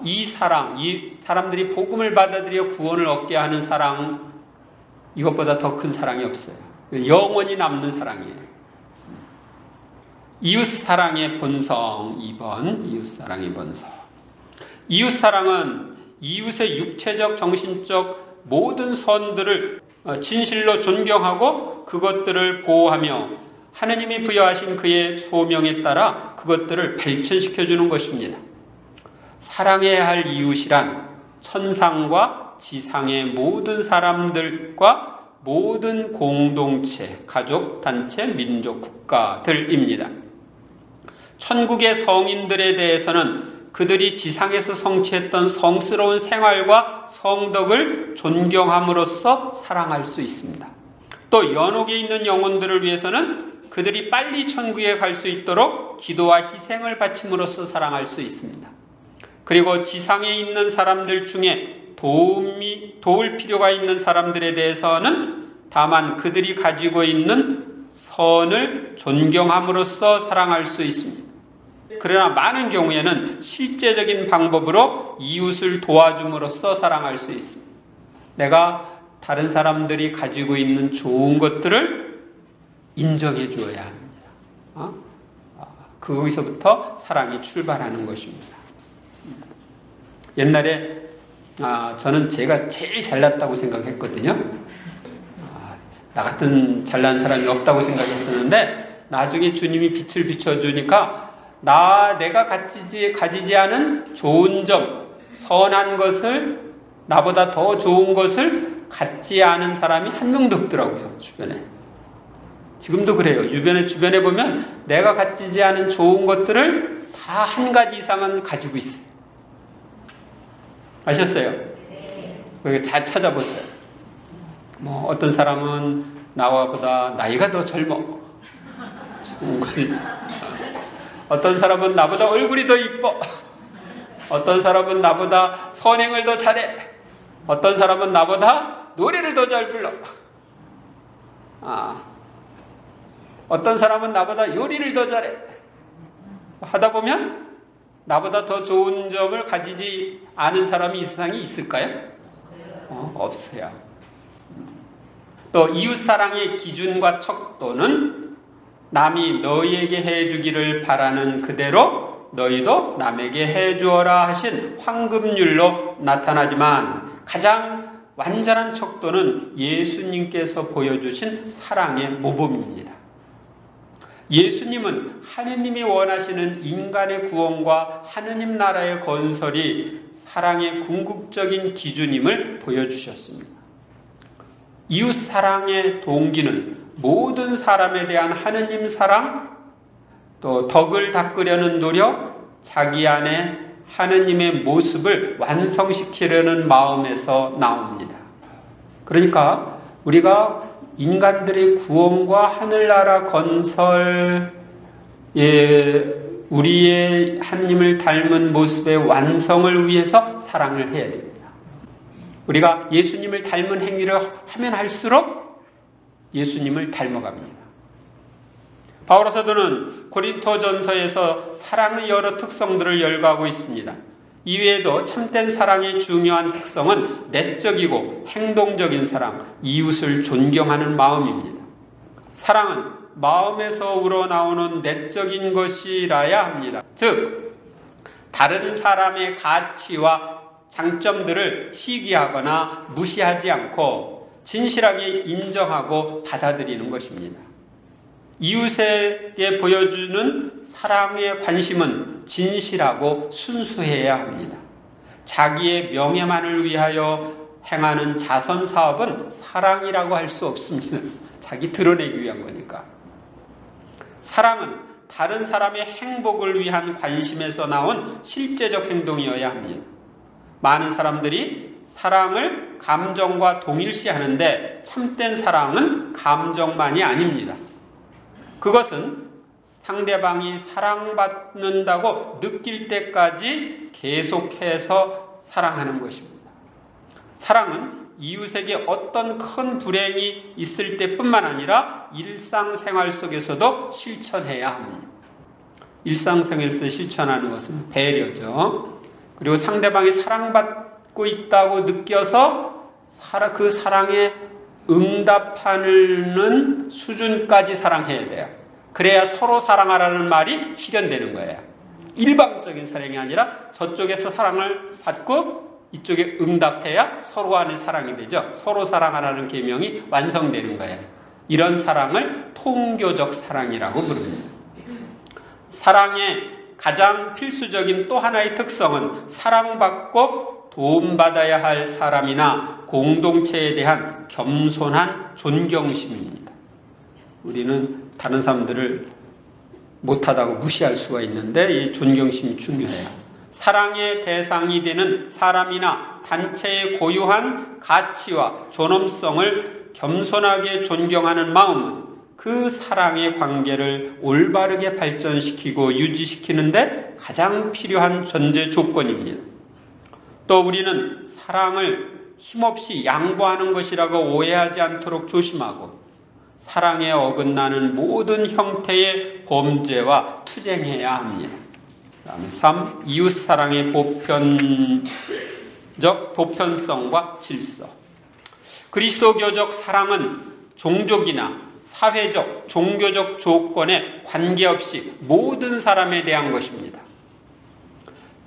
이 사랑, 이 사람들이 복음을 받아들여 구원을 얻게 하는 사랑, 이것보다 더 큰 사랑이 없어요. 영원히 남는 사랑이에요. 이웃사랑의 본성 2번, 이웃사랑의 본성. 이웃사랑은 이웃의 육체적, 정신적 모든 선들을 진실로 존경하고 그것들을 보호하며 하느님이 부여하신 그의 소명에 따라 그것들을 발전시켜주는 것입니다. 사랑해야 할 이웃이란 천상과 지상의 모든 사람들과 모든 공동체, 가족, 단체, 민족, 국가들입니다. 천국의 성인들에 대해서는 그들이 지상에서 성취했던 성스러운 생활과 성덕을 존경함으로써 사랑할 수 있습니다. 또 연옥에 있는 영혼들을 위해서는 그들이 빨리 천국에 갈 수 있도록 기도와 희생을 바침으로써 사랑할 수 있습니다. 그리고 지상에 있는 사람들 중에 도울 필요가 있는 사람들에 대해서는 다만 그들이 가지고 있는 선을 존경함으로써 사랑할 수 있습니다. 그러나 많은 경우에는 실제적인 방법으로 이웃을 도와줌으로써 사랑할 수 있습니다. 내가 다른 사람들이 가지고 있는 좋은 것들을 인정해 주어야 합니다. 거기서부터 사랑이 출발하는 것입니다. 옛날에 저는 제가 제일 잘났다고 생각했거든요. 나 같은 잘난 사람이 없다고 생각했었는데 나중에 주님이 빛을 비춰주니까 내가 가지지 않은 좋은 점, 선한 것을, 나보다 더 좋은 것을 갖지 않은 사람이 한 명도 없더라고요, 주변에. 지금도 그래요. 주변에 보면 내가 가지지 않은 좋은 것들을 다 한 가지 이상은 가지고 있어요. 아셨어요? 네. 잘 찾아보세요. 어떤 사람은 나보다 나이가 더 젊어. 어떤 사람은 나보다 얼굴이 더 이뻐. 어떤 사람은 나보다 선행을 더 잘해. 어떤 사람은 나보다 노래를 더 잘 불러. 어떤 사람은 나보다 요리를 더 잘해. 하다 보면 나보다 더 좋은 점을 가지지 않은 사람이 이 세상에 있을까요? 없어요. 또 이웃사랑의 기준과 척도는 남이 너희에게 해주기를 바라는 그대로 너희도 남에게 해주어라 하신 황금률로 나타나지만 가장 완전한 척도는 예수님께서 보여주신 사랑의 모범입니다. 예수님은 하느님이 원하시는 인간의 구원과 하느님 나라의 건설이 사랑의 궁극적인 기준임을 보여주셨습니다. 이웃 사랑의 동기는 모든 사람에 대한 하느님 사랑, 또 덕을 닦으려는 노력, 자기 안에 하느님의 모습을 완성시키려는 마음에서 나옵니다. 그러니까 우리가 인간들의 구원과 하늘나라 건설에 우리의 하느님을 닮은 모습의 완성을 위해서 사랑을 해야 됩니다. 우리가 예수님을 닮은 행위를 하면 할수록 예수님을 닮아갑니다. 바울 사도는 고린토전서에서 사랑의 여러 특성들을 열거하고 있습니다. 이외에도 참된 사랑의 중요한 특성은 내적이고 행동적인 사랑, 이웃을 존경하는 마음입니다. 사랑은 마음에서 우러나오는 내적인 것이라야 합니다. 즉, 다른 사람의 가치와 장점들을 시기하거나 무시하지 않고 진실하게 인정하고 받아들이는 것입니다. 이웃에게 보여주는 사랑의 관심은 진실하고 순수해야 합니다. 자기의 명예만을 위하여 행하는 자선 사업은 사랑이라고 할 수 없습니다. 자기 드러내기 위한 거니까. 사랑은 다른 사람의 행복을 위한 관심에서 나온 실제적 행동이어야 합니다. 많은 사람들이 사랑을 감정과 동일시하는데 참된 사랑은 감정만이 아닙니다. 그것은 상대방이 사랑받는다고 느낄 때까지 계속해서 사랑하는 것입니다. 사랑은 이웃에게 어떤 큰 불행이 있을 때뿐만 아니라 일상생활 속에서도 실천해야 합니다. 일상생활에서 실천하는 것은 배려죠. 그리고 상대방이 사랑받고 있다고 느껴서 그 사랑에 응답하는 수준까지 사랑해야 돼요. 그래야 서로 사랑하라는 말이 실현되는 거예요. 일방적인 사랑이 아니라 저쪽에서 사랑을 받고 이쪽에 응답해야 서로 간의 사랑이 되죠. 서로 사랑하라는 계명이 완성되는 거예요. 이런 사랑을 통교적 사랑이라고 부릅니다. 사랑의 가장 필수적인 또 하나의 특성은 사랑받고 도움받아야 할 사람이나 공동체에 대한 겸손한 존경심입니다. 우리는 다른 사람들을 못하다고 무시할 수가 있는데 이 존경심이 중요해요. 사랑의 대상이 되는 사람이나 단체의 고유한 가치와 존엄성을 겸손하게 존경하는 마음은 그 사랑의 관계를 올바르게 발전시키고 유지시키는데 가장 필요한 전제 조건입니다. 또 우리는 사랑을 힘없이 양보하는 것이라고 오해하지 않도록 조심하고 사랑에 어긋나는 모든 형태의 범죄와 투쟁해야 합니다. 다음에 3. 이웃사랑의 보편성과 질서. 그리스도교적 사랑은 종족이나 사회적, 종교적 조건에 관계없이 모든 사람에 대한 것입니다.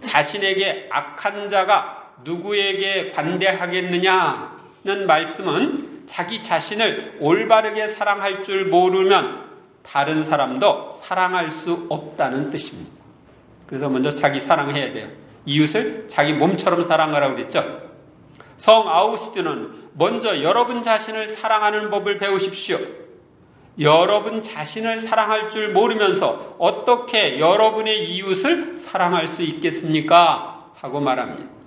자신에게 악한 자가 누구에게 관대하겠느냐는 말씀은 자기 자신을 올바르게 사랑할 줄 모르면 다른 사람도 사랑할 수 없다는 뜻입니다. 그래서 먼저 자기 사랑해야 돼요. 이웃을 자기 몸처럼 사랑하라고 그랬죠. 성 아우구스틴은 먼저 여러분 자신을 사랑하는 법을 배우십시오. 여러분 자신을 사랑할 줄 모르면서 어떻게 여러분의 이웃을 사랑할 수 있겠습니까? 하고 말합니다.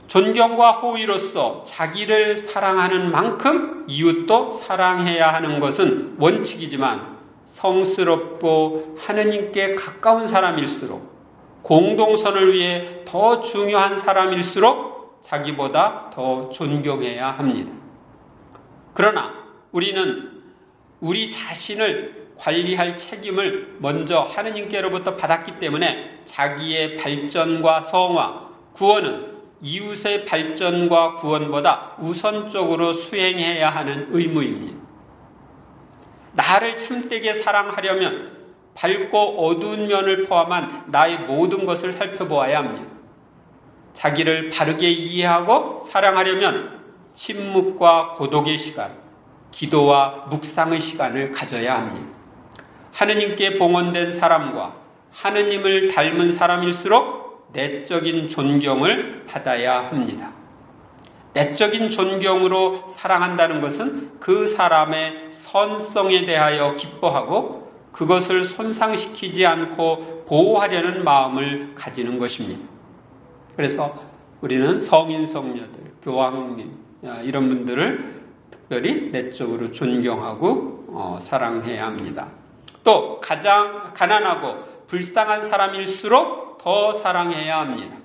존경과 호의로서 자기를 사랑하는 만큼 이웃도 사랑해야 하는 것은 원칙이지만 성스럽고 하느님께 가까운 사람일수록 공동선을 위해 더 중요한 사람일수록 자기보다 더 존경해야 합니다. 그러나 우리는 우리 자신을 관리할 책임을 먼저 하느님께로부터 받았기 때문에 자기의 발전과 성화, 구원은 이웃의 발전과 구원보다 우선적으로 수행해야 하는 의무입니다. 나를 참되게 사랑하려면 밝고 어두운 면을 포함한 나의 모든 것을 살펴보아야 합니다. 자기를 바르게 이해하고 사랑하려면 침묵과 고독의 시간, 기도와 묵상의 시간을 가져야 합니다. 하느님께 봉헌된 사람과 하느님을 닮은 사람일수록 내적인 존경을 받아야 합니다. 내적인 존경으로 사랑한다는 것은 그 사람의 선성에 대하여 기뻐하고 그것을 손상시키지 않고 보호하려는 마음을 가지는 것입니다. 그래서 우리는 성인, 성녀들, 교황님 이런 분들을 특별히 내적으로 존경하고 사랑해야 합니다. 또 가장 가난하고 불쌍한 사람일수록 더 사랑해야 합니다.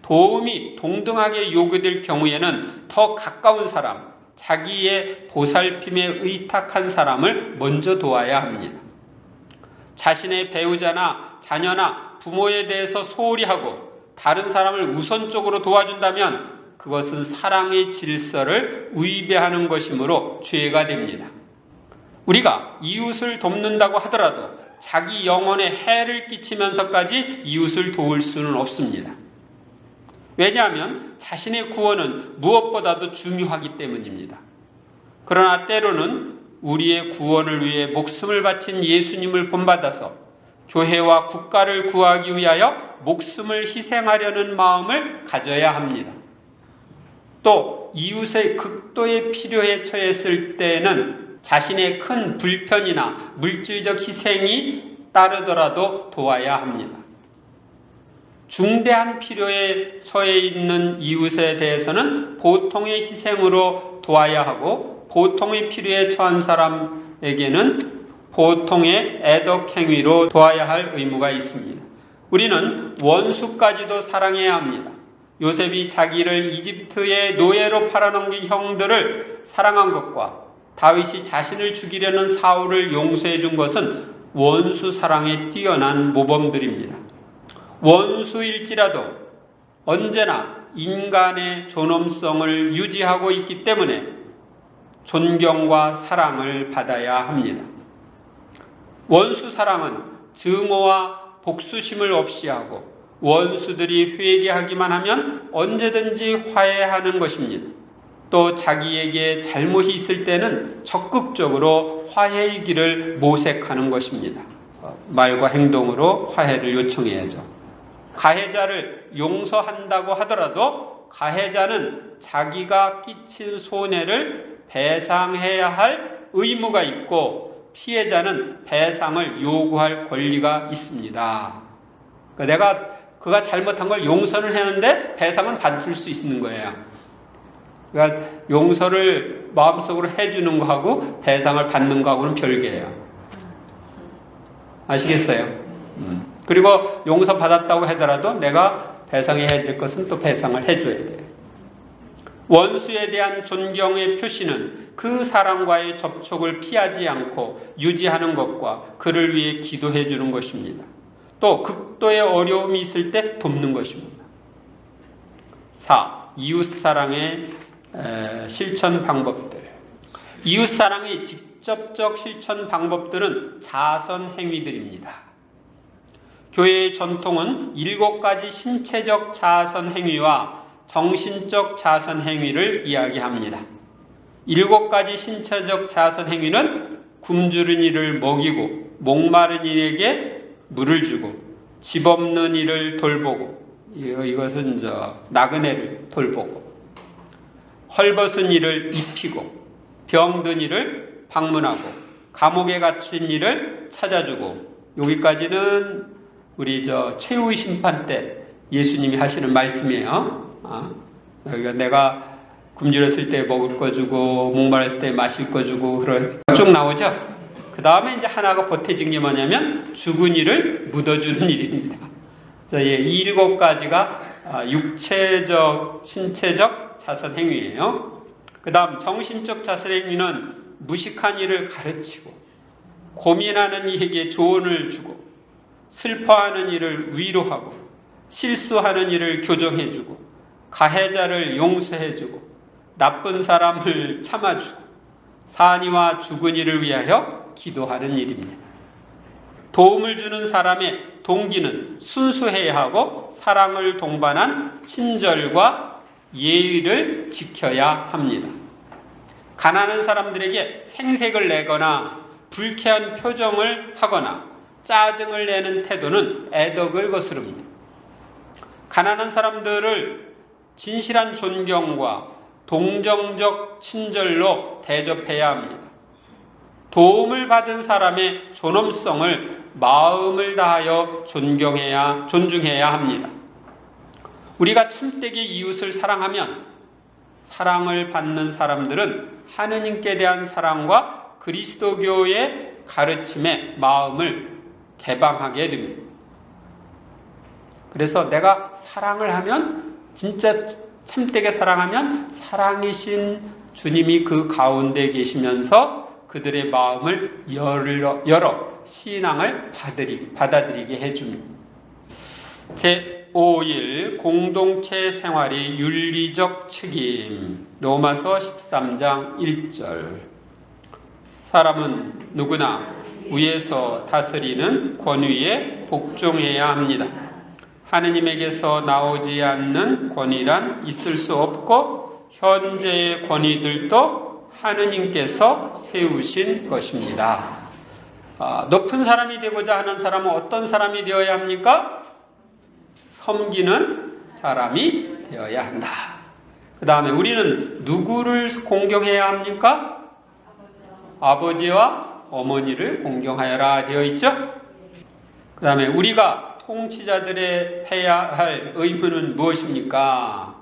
도움이 동등하게 요구될 경우에는 더 가까운 사람, 자기의 보살핌에 의탁한 사람을 먼저 도와야 합니다. 자신의 배우자나 자녀나 부모에 대해서 소홀히 하고 다른 사람을 우선적으로 도와준다면 그것은 사랑의 질서를 위배하는 것이므로 죄가 됩니다. 우리가 이웃을 돕는다고 하더라도 자기 영혼에 해를 끼치면서까지 이웃을 도울 수는 없습니다. 왜냐하면 자신의 구원은 무엇보다도 중요하기 때문입니다. 그러나 때로는 우리의 구원을 위해 목숨을 바친 예수님을 본받아서 교회와 국가를 구하기 위하여 목숨을 희생하려는 마음을 가져야 합니다. 또 이웃의 극도의 필요에 처했을 때는 자신의 큰 불편이나 물질적 희생이 따르더라도 도와야 합니다. 중대한 필요에 처해 있는 이웃에 대해서는 보통의 희생으로 도와야 하고 보통의 필요에 처한 사람에게는 보통의 애덕 행위로 도와야 할 의무가 있습니다. 우리는 원수까지도 사랑해야 합니다. 요셉이 자기를 이집트의 노예로 팔아넘긴 형들을 사랑한 것과 다윗이 자신을 죽이려는 사울을 용서해 준 것은 원수 사랑에 뛰어난 모범들입니다. 원수일지라도 언제나 인간의 존엄성을 유지하고 있기 때문에 존경과 사랑을 받아야 합니다. 원수 사랑은 증오와 복수심을 없이 하고 원수들이 회개하기만 하면 언제든지 화해하는 것입니다. 또 자기에게 잘못이 있을 때는 적극적으로 화해의 길을 모색하는 것입니다. 말과 행동으로 화해를 요청해야죠. 가해자를 용서한다고 하더라도 가해자는 자기가 끼친 손해를 배상해야 할 의무가 있고 피해자는 배상을 요구할 권리가 있습니다. 그러니까 그가 잘못한 걸 용서를 했는데 배상은 받을 수 있는 거예요. 그러니까 용서를 마음속으로 해주는 거하고 배상을 받는 거하고는 별개예요. 아시겠어요? 그리고 용서받았다고 하더라도 내가 배상해야 될 것은 또 배상을 해줘야 돼요. 원수에 대한 존경의 표시는 그 사람과의 접촉을 피하지 않고 유지하는 것과 그를 위해 기도해 주는 것입니다. 또 극도의 어려움이 있을 때 돕는 것입니다. 4. 이웃사랑의 실천 방법들. 이웃사랑의 직접적 실천 방법들은 자선 행위들입니다. 교회의 전통은 7가지 신체적 자선 행위와 정신적 자선 행위를 이야기합니다. 7가지 신체적 자선 행위는 굶주린 이를 먹이고 목마른 이에게 물을 주고 집 없는 이를 돌보고 이것은 나그네를 돌보고 헐벗은 이를 입히고 병든 이를 방문하고 감옥에 갇힌 이를 찾아주고 여기까지는 우리 최후의 심판 때 예수님이 하시는 말씀이에요. 여기가 내가 굶주렸을 때 먹을 거 주고 목마랐을 때 마실 거 주고 쭉 나오죠. 그 다음에 이제 하나가 보태진 게 뭐냐면 죽은 이를 묻어주는 일입니다. 이 7가지가 육체적, 신체적 자선 행위예요. 그 다음 정신적 자선 행위는 무식한 이를 가르치고 고민하는 이에게 조언을 주고 슬퍼하는 이를 위로하고 실수하는 이를 교정해주고 가해자를 용서해주고 나쁜 사람을 참아주고 산이와 죽은 이를 위하여 기도하는 일입니다. 도움을 주는 사람의 동기는 순수해야 하고 사랑을 동반한 친절과 예의를 지켜야 합니다. 가난한 사람들에게 생색을 내거나 불쾌한 표정을 하거나 짜증을 내는 태도는 애덕을 거스릅니다. 가난한 사람들을 진실한 존경과 동정적 친절로 대접해야 합니다. 도움을 받은 사람의 존엄성을 마음을 다하여 존중해야 합니다. 우리가 참되게 이웃을 사랑하면 사랑을 받는 사람들은 하느님께 대한 사랑과 그리스도교의 가르침에 마음을 개방하게 됩니다. 그래서 내가 사랑을 하면 진짜 참되게 사랑하면 사랑이신 주님이 그 가운데 계시면서 그들의 마음을 열어 신앙을 받아들이게 해줍니다. 제5일 공동체 생활의 윤리적 책임. 로마서 13장 1절. 사람은 누구나 위에서 다스리는 권위에 복종해야 합니다. 하느님에게서 나오지 않는 권위란 있을 수 없고 현재의 권위들도 하느님께서 세우신 것입니다. 높은 사람이 되고자 하는 사람은 어떤 사람이 되어야 합니까? 섬기는 사람이 되어야 한다. 그 다음에 우리는 누구를 공경해야 합니까? 아버지와 어머니를 공경하여라 되어 있죠? 그 다음에 우리가 통치자들의 해야 할 의무는 무엇입니까?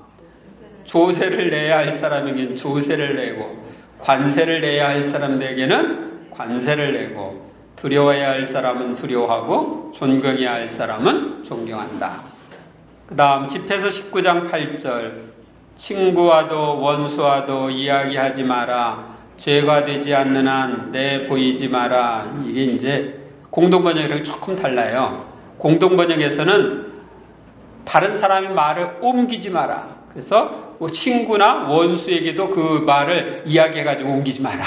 조세를 내야 할 사람에게는 조세를 내고 관세를 내야 할 사람들에게는 관세를 내고 두려워해야 할 사람은 두려워하고 존경해야 할 사람은 존경한다. 그 다음 집회서 19장 8절 친구와도 원수와도 이야기하지 마라. 죄가 되지 않는 한 내 보이지 마라. 이게 이제 공동번역이랑 조금 달라요. 공동번역에서는 다른 사람의 말을 옮기지 마라. 그래서 뭐 친구나 원수에게도 그 말을 이야기해가지고 옮기지 마라.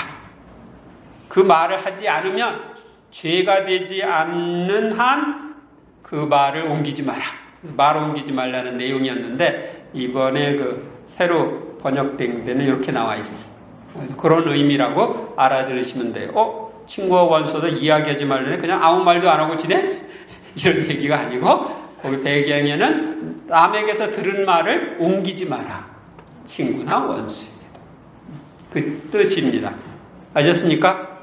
그 말을 하지 않으면 죄가 되지 않는 한 그 말을 옮기지 마라. 말을 옮기지 말라는 내용이었는데 이번에 그 새로 번역된 데는 이렇게 나와 있어요. 그런 의미라고 알아들으시면 돼요. 친구와 원수도 이야기하지 말라네. 그냥 아무 말도 안 하고 지내? 이런 얘기가 아니고 거기 배경에는 남에게서 들은 말을 옮기지 마라. 친구나 원수에게도. 그 뜻입니다. 아셨습니까?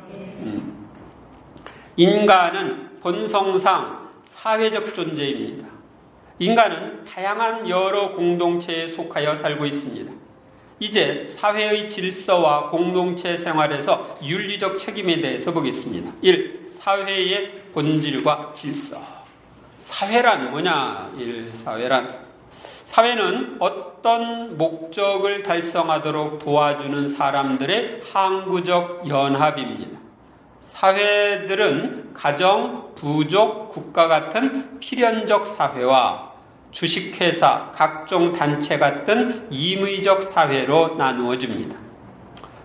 인간은 본성상 사회적 존재입니다. 인간은 다양한 여러 공동체에 속하여 살고 있습니다. 이제 사회의 질서와 공동체 생활에서 윤리적 책임에 대해서 보겠습니다. 1. 사회의 본질과 질서. 사회란 뭐냐? 1. 사회는 어떤 목적을 달성하도록 도와주는 사람들의 항구적 연합입니다. 사회들은 가정, 부족, 국가 같은 필연적 사회와 주식회사, 각종 단체 같은 임의적 사회로 나누어집니다.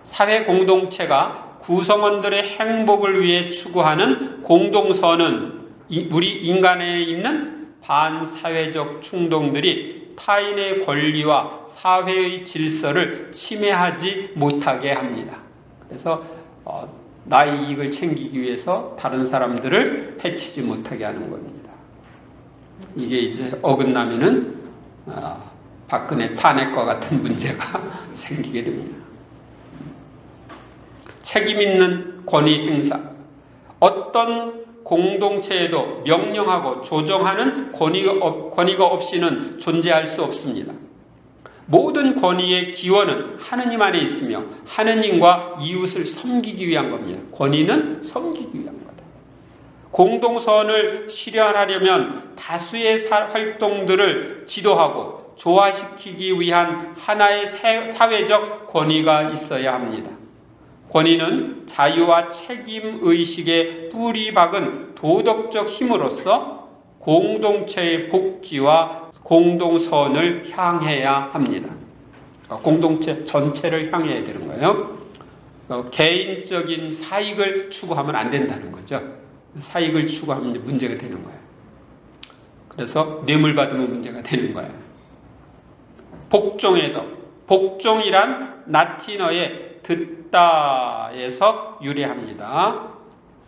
사회 공동체가 구성원들의 행복을 위해 추구하는 공동선은 우리 인간에 있는 반사회적 충동들이 타인의 권리와 사회의 질서를 침해하지 못하게 합니다. 그래서 나의 이익을 챙기기 위해서 다른 사람들을 해치지 못하게 하는 겁니다. 이게 이제 어긋나면은 박근혜 탄핵과 같은 문제가 생기게 됩니다. 책임 있는 권위 행사. 어떤 공동체에도 명령하고 조정하는 권위가 없이는 존재할 수 없습니다. 모든 권위의 기원은 하느님 안에 있으며 하느님과 이웃을 섬기기 위한 겁니다. 권위는 섬기기 위한 거다. 공동선을 실현하려면 다수의 활동들을 지도하고 조화시키기 위한 하나의 사회적 권위가 있어야 합니다. 권위는 자유와 책임의식의 뿌리 박은 도덕적 힘으로써 공동체의 복지와 공동선을 향해야 합니다. 공동체 전체를 향해야 되는 거예요. 개인적인 사익을 추구하면 안 된다는 거죠. 사익을 추구하면 문제가 되는 거예요. 그래서 뇌물 받으면 문제가 되는 거예요. 복종의 덕. 복종이란 라틴어의 듣다에서 유래합니다.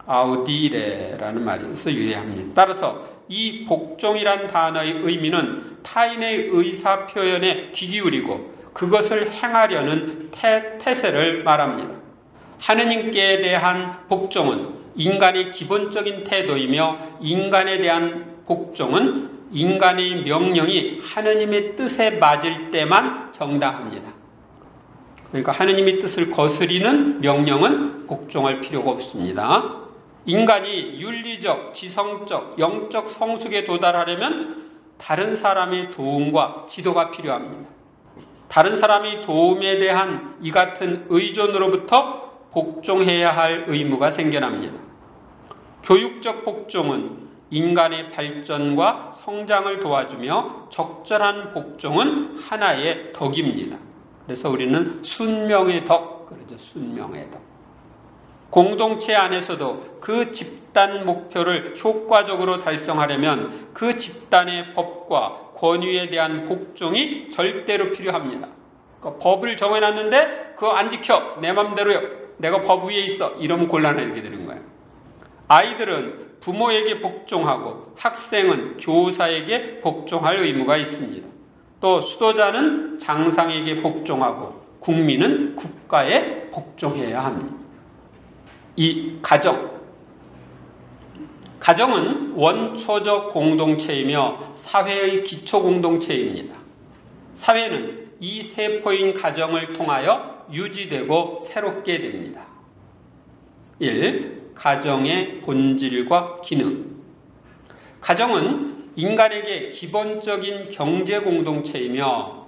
아우디레라는 말에서 유래합니다. 따라서 이 복종이란 단어의 의미는 타인의 의사 표현에 귀 기울이고 그것을 행하려는 태세를 말합니다. 하느님께 대한 복종은 인간의 기본적인 태도이며 인간에 대한 복종은 인간의 명령이 하느님의 뜻에 맞을 때만 정당합니다. 그러니까 하느님의 뜻을 거스리는 명령은 복종할 필요가 없습니다. 인간이 윤리적, 지성적, 영적 성숙에 도달하려면 다른 사람의 도움과 지도가 필요합니다. 다른 사람의 도움에 대한 이 같은 의존으로부터 복종해야 할 의무가 생겨납니다. 교육적 복종은 인간의 발전과 성장을 도와주며 적절한 복종은 하나의 덕입니다. 그래서 우리는 순명의 덕, 그러죠. 순명의 덕. 공동체 안에서도 그 집단 목표를 효과적으로 달성하려면 그 집단의 법과 권위에 대한 복종이 절대로 필요합니다. 그러니까 법을 정해놨는데 그거 안 지켜. 내 맘대로요. 내가 법 위에 있어. 이러면 곤란하게 되는 거예요. 아이들은 부모에게 복종하고 학생은 교사에게 복종할 의무가 있습니다. 또 수도자는 장상에게 복종하고 국민은 국가에 복종해야 합니다. 이 가정은 원초적 공동체이며 사회의 기초 공동체입니다. 사회는 이 세포인 가정을 통하여 유지되고 새롭게 됩니다. 1. 가정의 본질과 기능. 가정은 인간에게 기본적인 경제 공동체이며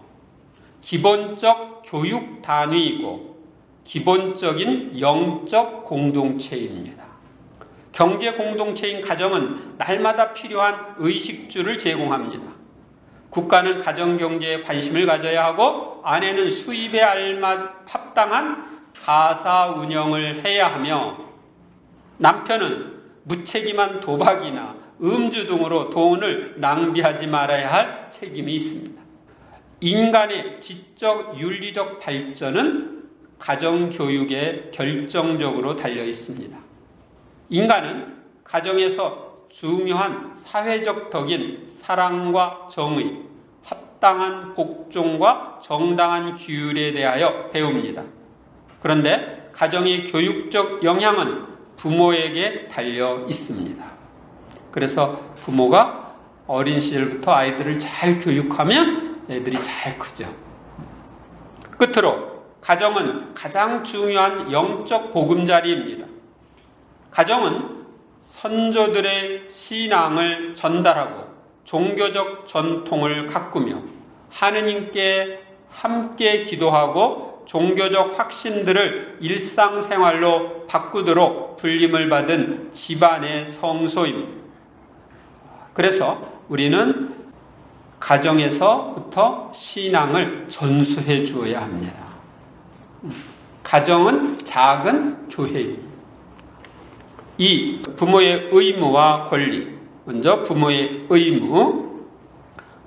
기본적 교육 단위이고 기본적인 영적 공동체입니다. 경제 공동체인 가정은 날마다 필요한 의식주를 제공합니다. 국가는 가정경제에 관심을 가져야 하고 아내는 수입에 합당한 가사 운영을 해야 하며 남편은 무책임한 도박이나 음주 등으로 돈을 낭비하지 말아야 할 책임이 있습니다. 인간의 지적 윤리적 발전은 가정교육에 결정적으로 달려 있습니다. 인간은 가정에서 중요한 사회적 덕인 사랑과 정의, 합당한 복종과 정당한 규율에 대하여 배웁니다. 그런데 가정의 교육적 영향은 부모에게 달려 있습니다. 그래서 부모가 어린 시절부터 아이들을 잘 교육하면 애들이 잘 크죠. 끝으로 가정은 가장 중요한 영적 보금자리입니다. 가정은 선조들의 신앙을 전달하고 종교적 전통을 가꾸며 하느님께 함께 기도하고 종교적 확신들을 일상생활로 바꾸도록 불림을 받은 집안의 성소입니다. 그래서 우리는 가정에서부터 신앙을 전수해 주어야 합니다. 가정은 작은 교회입니다. 2. 부모의 의무와 권리. 먼저 부모의 의무.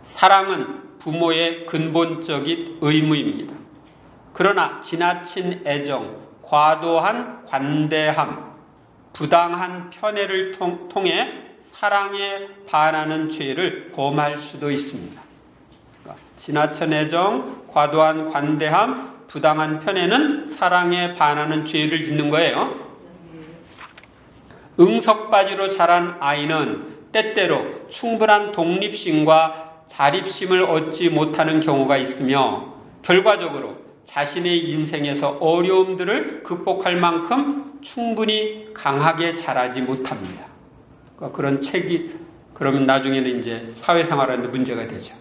사랑은 부모의 근본적인 의무입니다. 그러나 지나친 애정, 과도한 관대함, 부당한 편애를 통해 사랑에 반하는 죄를 범할 수도 있습니다. 지나친 애정, 과도한 관대함, 부당한 편애는 사랑에 반하는 죄를 짓는 거예요. 응석바지로 자란 아이는 때때로 충분한 독립심과 자립심을 얻지 못하는 경우가 있으며 결과적으로 자신의 인생에서 어려움들을 극복할 만큼 충분히 강하게 자라지 못합니다. 그런 그러면 나중에는 이제 사회생활하는데 문제가 되죠.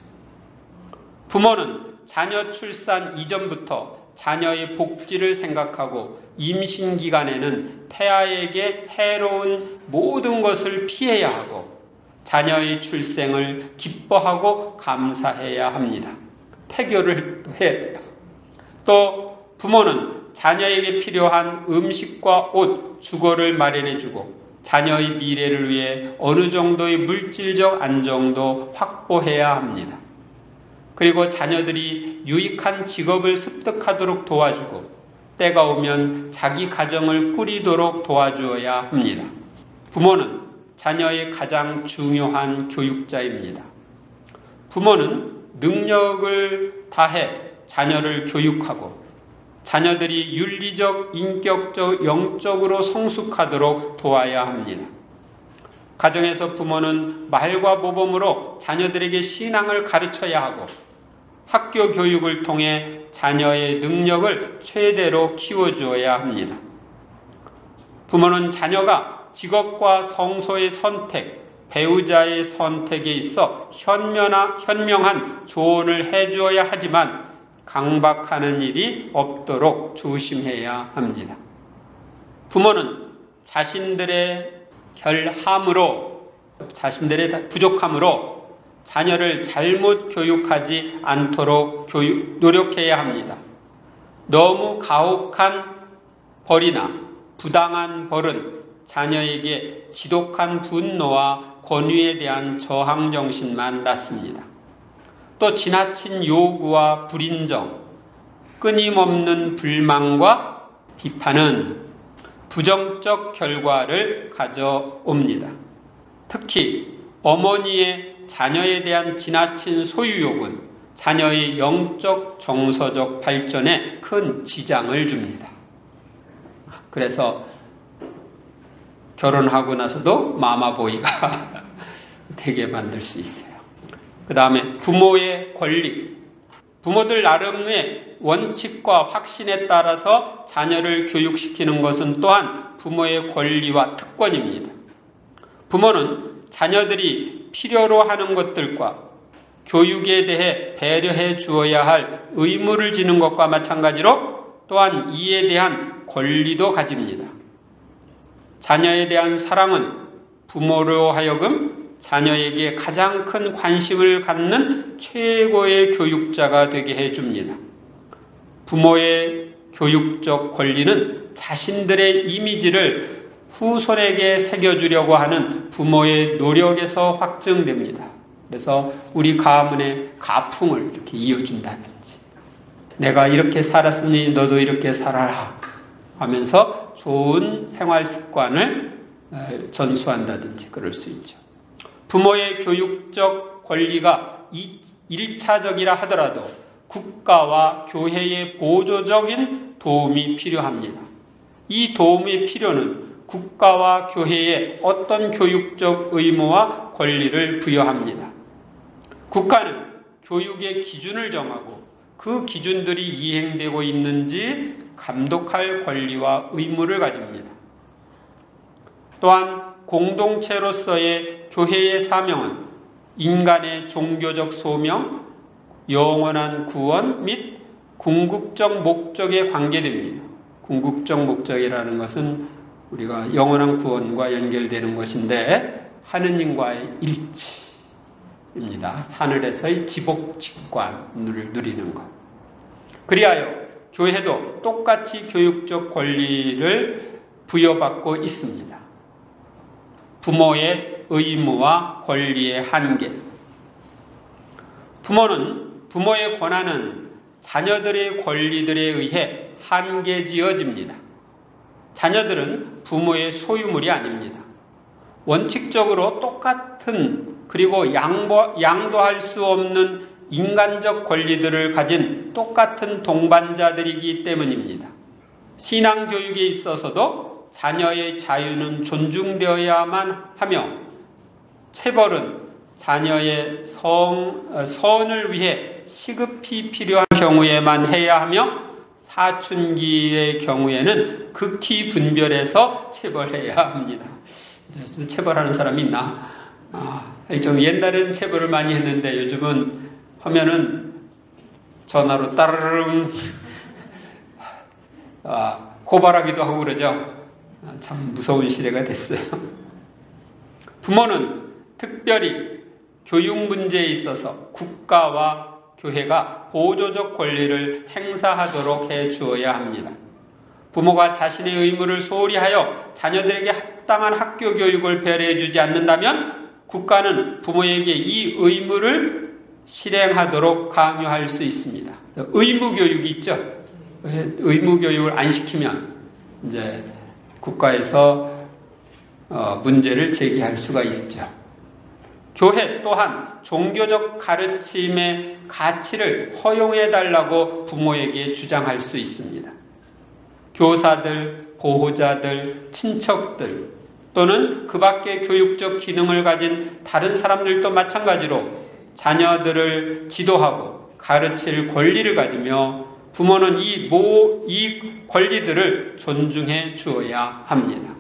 부모는 자녀 출산 이전부터 자녀의 복지를 생각하고 임신 기간에는 태아에게 해로운 모든 것을 피해야 하고 자녀의 출생을 기뻐하고 감사해야 합니다. 태교를 해야 돼요. 또 부모는 자녀에게 필요한 음식과 옷, 주거를 마련해주고 자녀의 미래를 위해 어느 정도의 물질적 안정도 확보해야 합니다. 그리고 자녀들이 유익한 직업을 습득하도록 도와주고 때가 오면 자기 가정을 꾸리도록 도와주어야 합니다. 부모는 자녀의 가장 중요한 교육자입니다. 부모는 능력을 다해 자녀를 교육하고 자녀들이 윤리적, 인격적, 영적으로 성숙하도록 도와야 합니다. 가정에서 부모는 말과 모범으로 자녀들에게 신앙을 가르쳐야 하고 학교 교육을 통해 자녀의 능력을 최대로 키워주어야 합니다. 부모는 자녀가 직업과 성소의 선택, 배우자의 선택에 있어 현명한 조언을 해주어야 하지만 강박하는 일이 없도록 조심해야 합니다. 부모는 자신들의 자신들의 부족함으로 자녀를 잘못 교육하지 않도록 노력해야 합니다. 너무 가혹한 벌이나 부당한 벌은 자녀에게 지독한 분노와 권위에 대한 저항 정신만 낳습니다. 또 지나친 요구와 불인정, 끊임없는 불만과 비판은 부정적 결과를 가져옵니다. 특히 어머니의 자녀에 대한 지나친 소유욕은 자녀의 영적 정서적 발전에 큰 지장을 줍니다. 그래서 결혼하고 나서도 마마보이가 되게 만들 수 있어요. 그 다음에 부모의 권리. 부모들 나름의 원칙과 확신에 따라서 자녀를 교육시키는 것은 또한 부모의 권리와 특권입니다. 부모는 자녀들이 필요로 하는 것들과 교육에 대해 배려해 주어야 할 의무를 지는 것과 마찬가지로 또한 이에 대한 권리도 가집니다. 자녀에 대한 사랑은 부모로 하여금 자녀에게 가장 큰 관심을 갖는 최고의 교육자가 되게 해줍니다. 부모의 교육적 권리는 자신들의 이미지를 후손에게 새겨주려고 하는 부모의 노력에서 확증됩니다. 그래서 우리 가문의 가풍을 이렇게 이어준다든지, 내가 이렇게 살았으니 너도 이렇게 살아라 하면서 좋은 생활 습관을 전수한다든지 그럴 수 있죠. 부모의 교육적 권리가 1차적이라 하더라도 국가와 교회의 보조적인 도움이 필요합니다. 이 도움의 필요는 국가와 교회에 어떤 교육적 의무와 권리를 부여합니다. 국가는 교육의 기준을 정하고 그 기준들이 이행되고 있는지 감독할 권리와 의무를 가집니다. 또한 공동체로서의 교회의 사명은 인간의 종교적 소명, 영원한 구원 및 궁극적 목적에 관계됩니다. 궁극적 목적이라는 것은 우리가 영원한 구원과 연결되는 것인데 하느님과의 일치입니다. 하늘에서의 지복직관을 누리는 것. 그리하여 교회도 똑같이 교육적 권리를 부여받고 있습니다. 부모의 의무와 권리의 한계. 부모의 권한은 자녀들의 권리들에 의해 한계지어집니다. 자녀들은 부모의 소유물이 아닙니다. 원칙적으로 똑같은 그리고 양도할 수 없는 인간적 권리들을 가진 똑같은 동반자들이기 때문입니다. 신앙교육에 있어서도 자녀의 자유는 존중되어야만 하며 체벌은 자녀의 선을 위해 시급히 필요한 경우에만 해야 하며 사춘기의 경우에는 극히 분별해서 체벌해야 합니다. 체벌하는 사람이 있나? 좀 옛날에는 체벌을 많이 했는데 요즘은 하면은 전화로 따르릉 고발하기도 하고 그러죠. 참 무서운 시대가 됐어요. 부모는 특별히 교육 문제에 있어서 국가와 교회가 보조적 권리를 행사하도록 해 주어야 합니다. 부모가 자신의 의무를 소홀히 하여 자녀들에게 합당한 학교 교육을 배려해 주지 않는다면 국가는 부모에게 이 의무를 실행하도록 강요할 수 있습니다. 의무 교육이 있죠. 의무 교육을 안 시키면 이제 국가에서 문제를 제기할 수가 있죠. 교회 또한 종교적 가르침의 가치를 허용해달라고 부모에게 주장할 수 있습니다. 교사들, 보호자들, 친척들 또는 그 밖의 교육적 기능을 가진 다른 사람들도 마찬가지로 자녀들을 지도하고 가르칠 권리를 가지며 부모는 이 권리들을 존중해 주어야 합니다.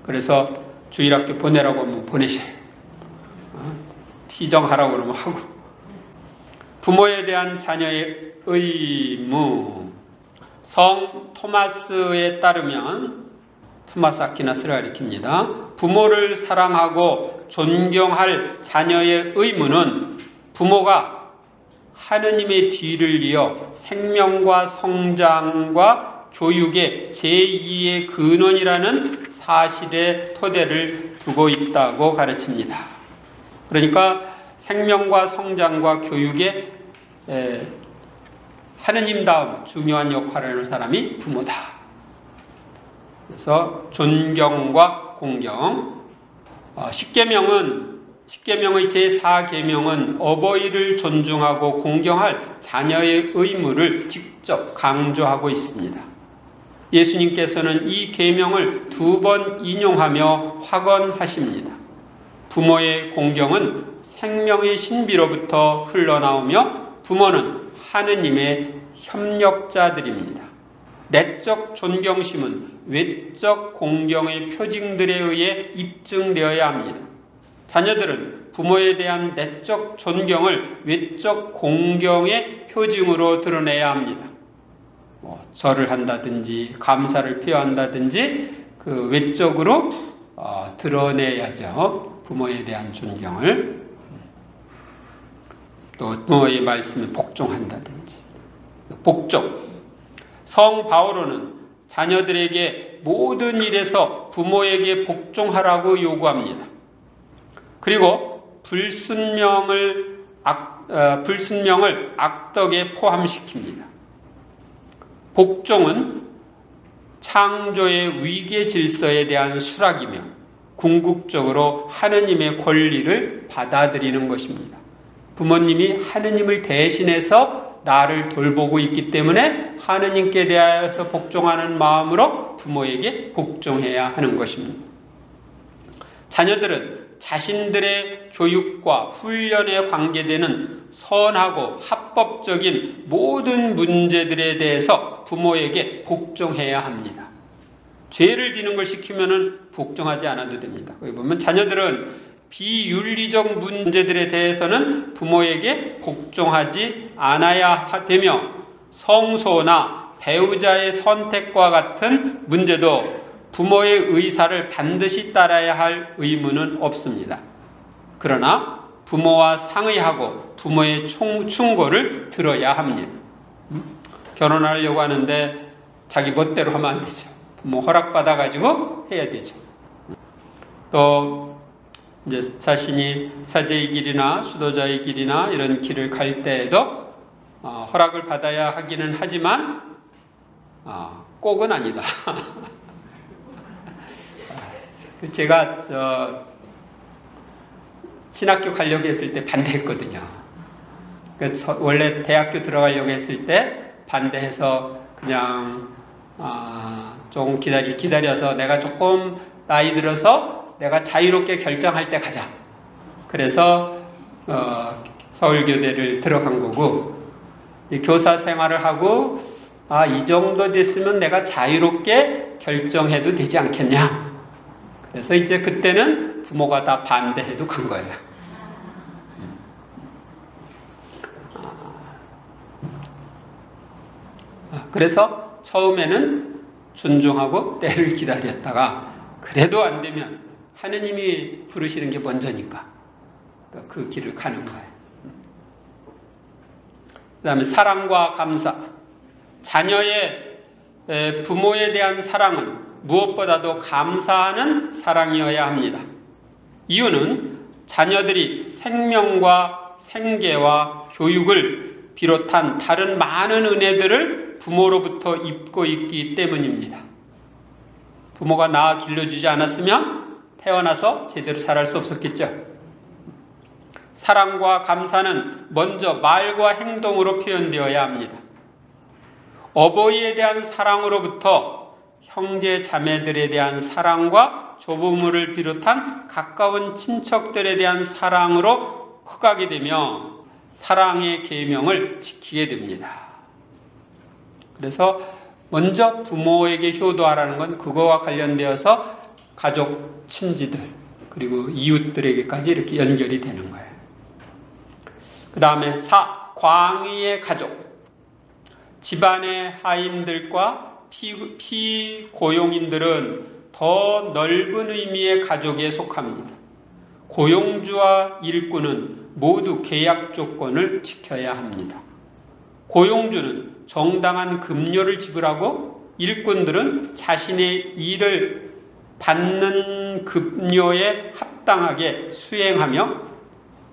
그래서 주일학교 보내라고 하면 보내셔요. 시정하라고 그러면 하고. 부모에 대한 자녀의 의무. 성 토마스에 따르면, 토마스 아퀴나스를 가리킵니다. 부모를 사랑하고 존경할 자녀의 의무는 부모가 하느님의 뒤를 이어 생명과 성장과 교육의 제2의 근원이라는 사실의 토대를 두고 있다고 가르칩니다. 그러니까 생명과 성장과 교육에 하느님다운 중요한 역할을 하는 사람이 부모다. 그래서 존경과 공경. 십계명의 제4계명은 어버이를 존중하고 공경할 자녀의 의무를 직접 강조하고 있습니다. 예수님께서는 이 계명을 2번 인용하며 확언하십니다. 부모의 공경은 생명의 신비로부터 흘러나오며 부모는 하느님의 협력자들입니다. 내적 존경심은 외적 공경의 표징들에 의해 입증되어야 합니다. 자녀들은 부모에 대한 내적 존경을 외적 공경의 표징으로 드러내야 합니다. 절을 한다든지 감사를 표한다든지 그 외적으로 드러내야죠. 부모에 대한 존경을. 또 부모의 말씀에 복종한다든지. 복종. 성 바오로는 자녀들에게 모든 일에서 부모에게 복종하라고 요구합니다. 그리고 불순명을 악덕에 포함시킵니다. 복종은 창조의 위계 질서에 대한 수락이며 궁극적으로 하느님의 권리를 받아들이는 것입니다. 부모님이 하느님을 대신해서 나를 돌보고 있기 때문에 하느님께 대하여서 복종하는 마음으로 부모에게 복종해야 하는 것입니다. 자녀들은 자신들의 교육과 훈련에 관계되는 선하고 합법적인 모든 문제들에 대해서 부모에게 복종해야 합니다. 죄를 지는 걸 시키면 복종하지 않아도 됩니다. 거기 보면 자녀들은 비윤리적 문제들에 대해서는 부모에게 복종하지 않아야 되며 성소나 배우자의 선택과 같은 문제도 부모의 의사를 반드시 따라야 할 의무는 없습니다. 그러나 부모와 상의하고 부모의 충고를 들어야 합니다. 결혼하려고 하는데 자기 멋대로 하면 안 되죠. 부모 허락받아가지고 해야 되죠. 또 이제 자신이 사제의 길이나 수도자의 길이나 이런 길을 갈 때에도 허락을 받아야 하기는 하지만 꼭은 아니다. 제가 신학교 가려고 했을 때 반대했거든요. 그래서 원래 대학교 들어가려고 했을 때 반대해서 그냥 조금 기다려서 내가 조금 나이 들어서 내가 자유롭게 결정할 때 가자. 그래서 서울교대를 들어간 거고 교사 생활을 하고 이 정도 됐으면 내가 자유롭게 결정해도 되지 않겠냐. 그래서 이제 그때는 부모가 다 반대해도 간 거예요. 그래서 처음에는 존중하고 때를 기다렸다가 그래도 안 되면 하느님이 부르시는 게 먼저니까 그 길을 가는 거예요. 그 다음에 사랑과 감사. 자녀의 부모에 대한 사랑은 무엇보다도 감사하는 사랑이어야 합니다. 이유는 자녀들이 생명과 생계와 교육을 비롯한 다른 많은 은혜들을 부모로부터 입고 있기 때문입니다. 부모가 낳아 길러주지 않았으면 태어나서 제대로 자랄 수 없었겠죠. 사랑과 감사는 먼저 말과 행동으로 표현되어야 합니다. 어버이에 대한 사랑으로부터 형제 자매들에 대한 사랑과 조부모를 비롯한 가까운 친척들에 대한 사랑으로 커가게 되며 사랑의 계명을 지키게 됩니다. 그래서 먼저 부모에게 효도하라는 건 그거와 관련되어서 가족, 친지들 그리고 이웃들에게까지 이렇게 연결이 되는 거예요. 그 다음에 광의의 가족. 집안의 하인들과 피고용인들은 더 넓은 의미의 가족에 속합니다. 고용주와 일꾼은 모두 계약 조건을 지켜야 합니다. 고용주는 정당한 급료를 지불하고 일꾼들은 자신의 일을 받는 급료에 합당하게 수행하며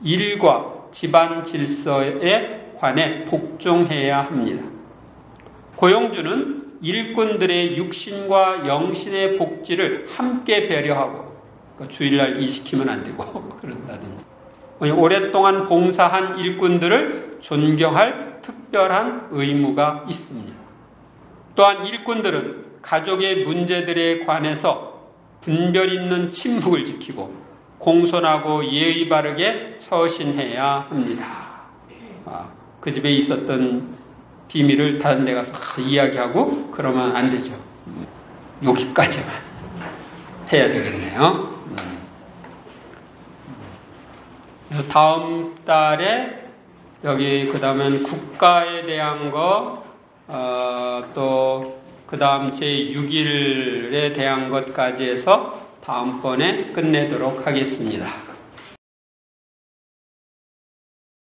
일과 집안 질서에 관해 복종해야 합니다. 고용주는 일꾼들의 육신과 영신의 복지를 함께 배려하고 주일날 일 시키면 안 되고 그런다든지 오랫동안 봉사한 일꾼들을 존경할 특별한 의무가 있습니다. 또한 일꾼들은 가족의 문제들에 관해서 분별 있는 침묵을 지키고 공손하고 예의 바르게 처신해야 합니다. 그 집에 있었던 비밀을 다른 데 가서 이야기하고 그러면 안 되죠. 여기까지만 해야 되겠네요. 다음 달에 여기 그 다음엔 국가에 대한 거, 또 그 다음 제6일에 대한 것까지 해서 다음번에 끝내도록 하겠습니다.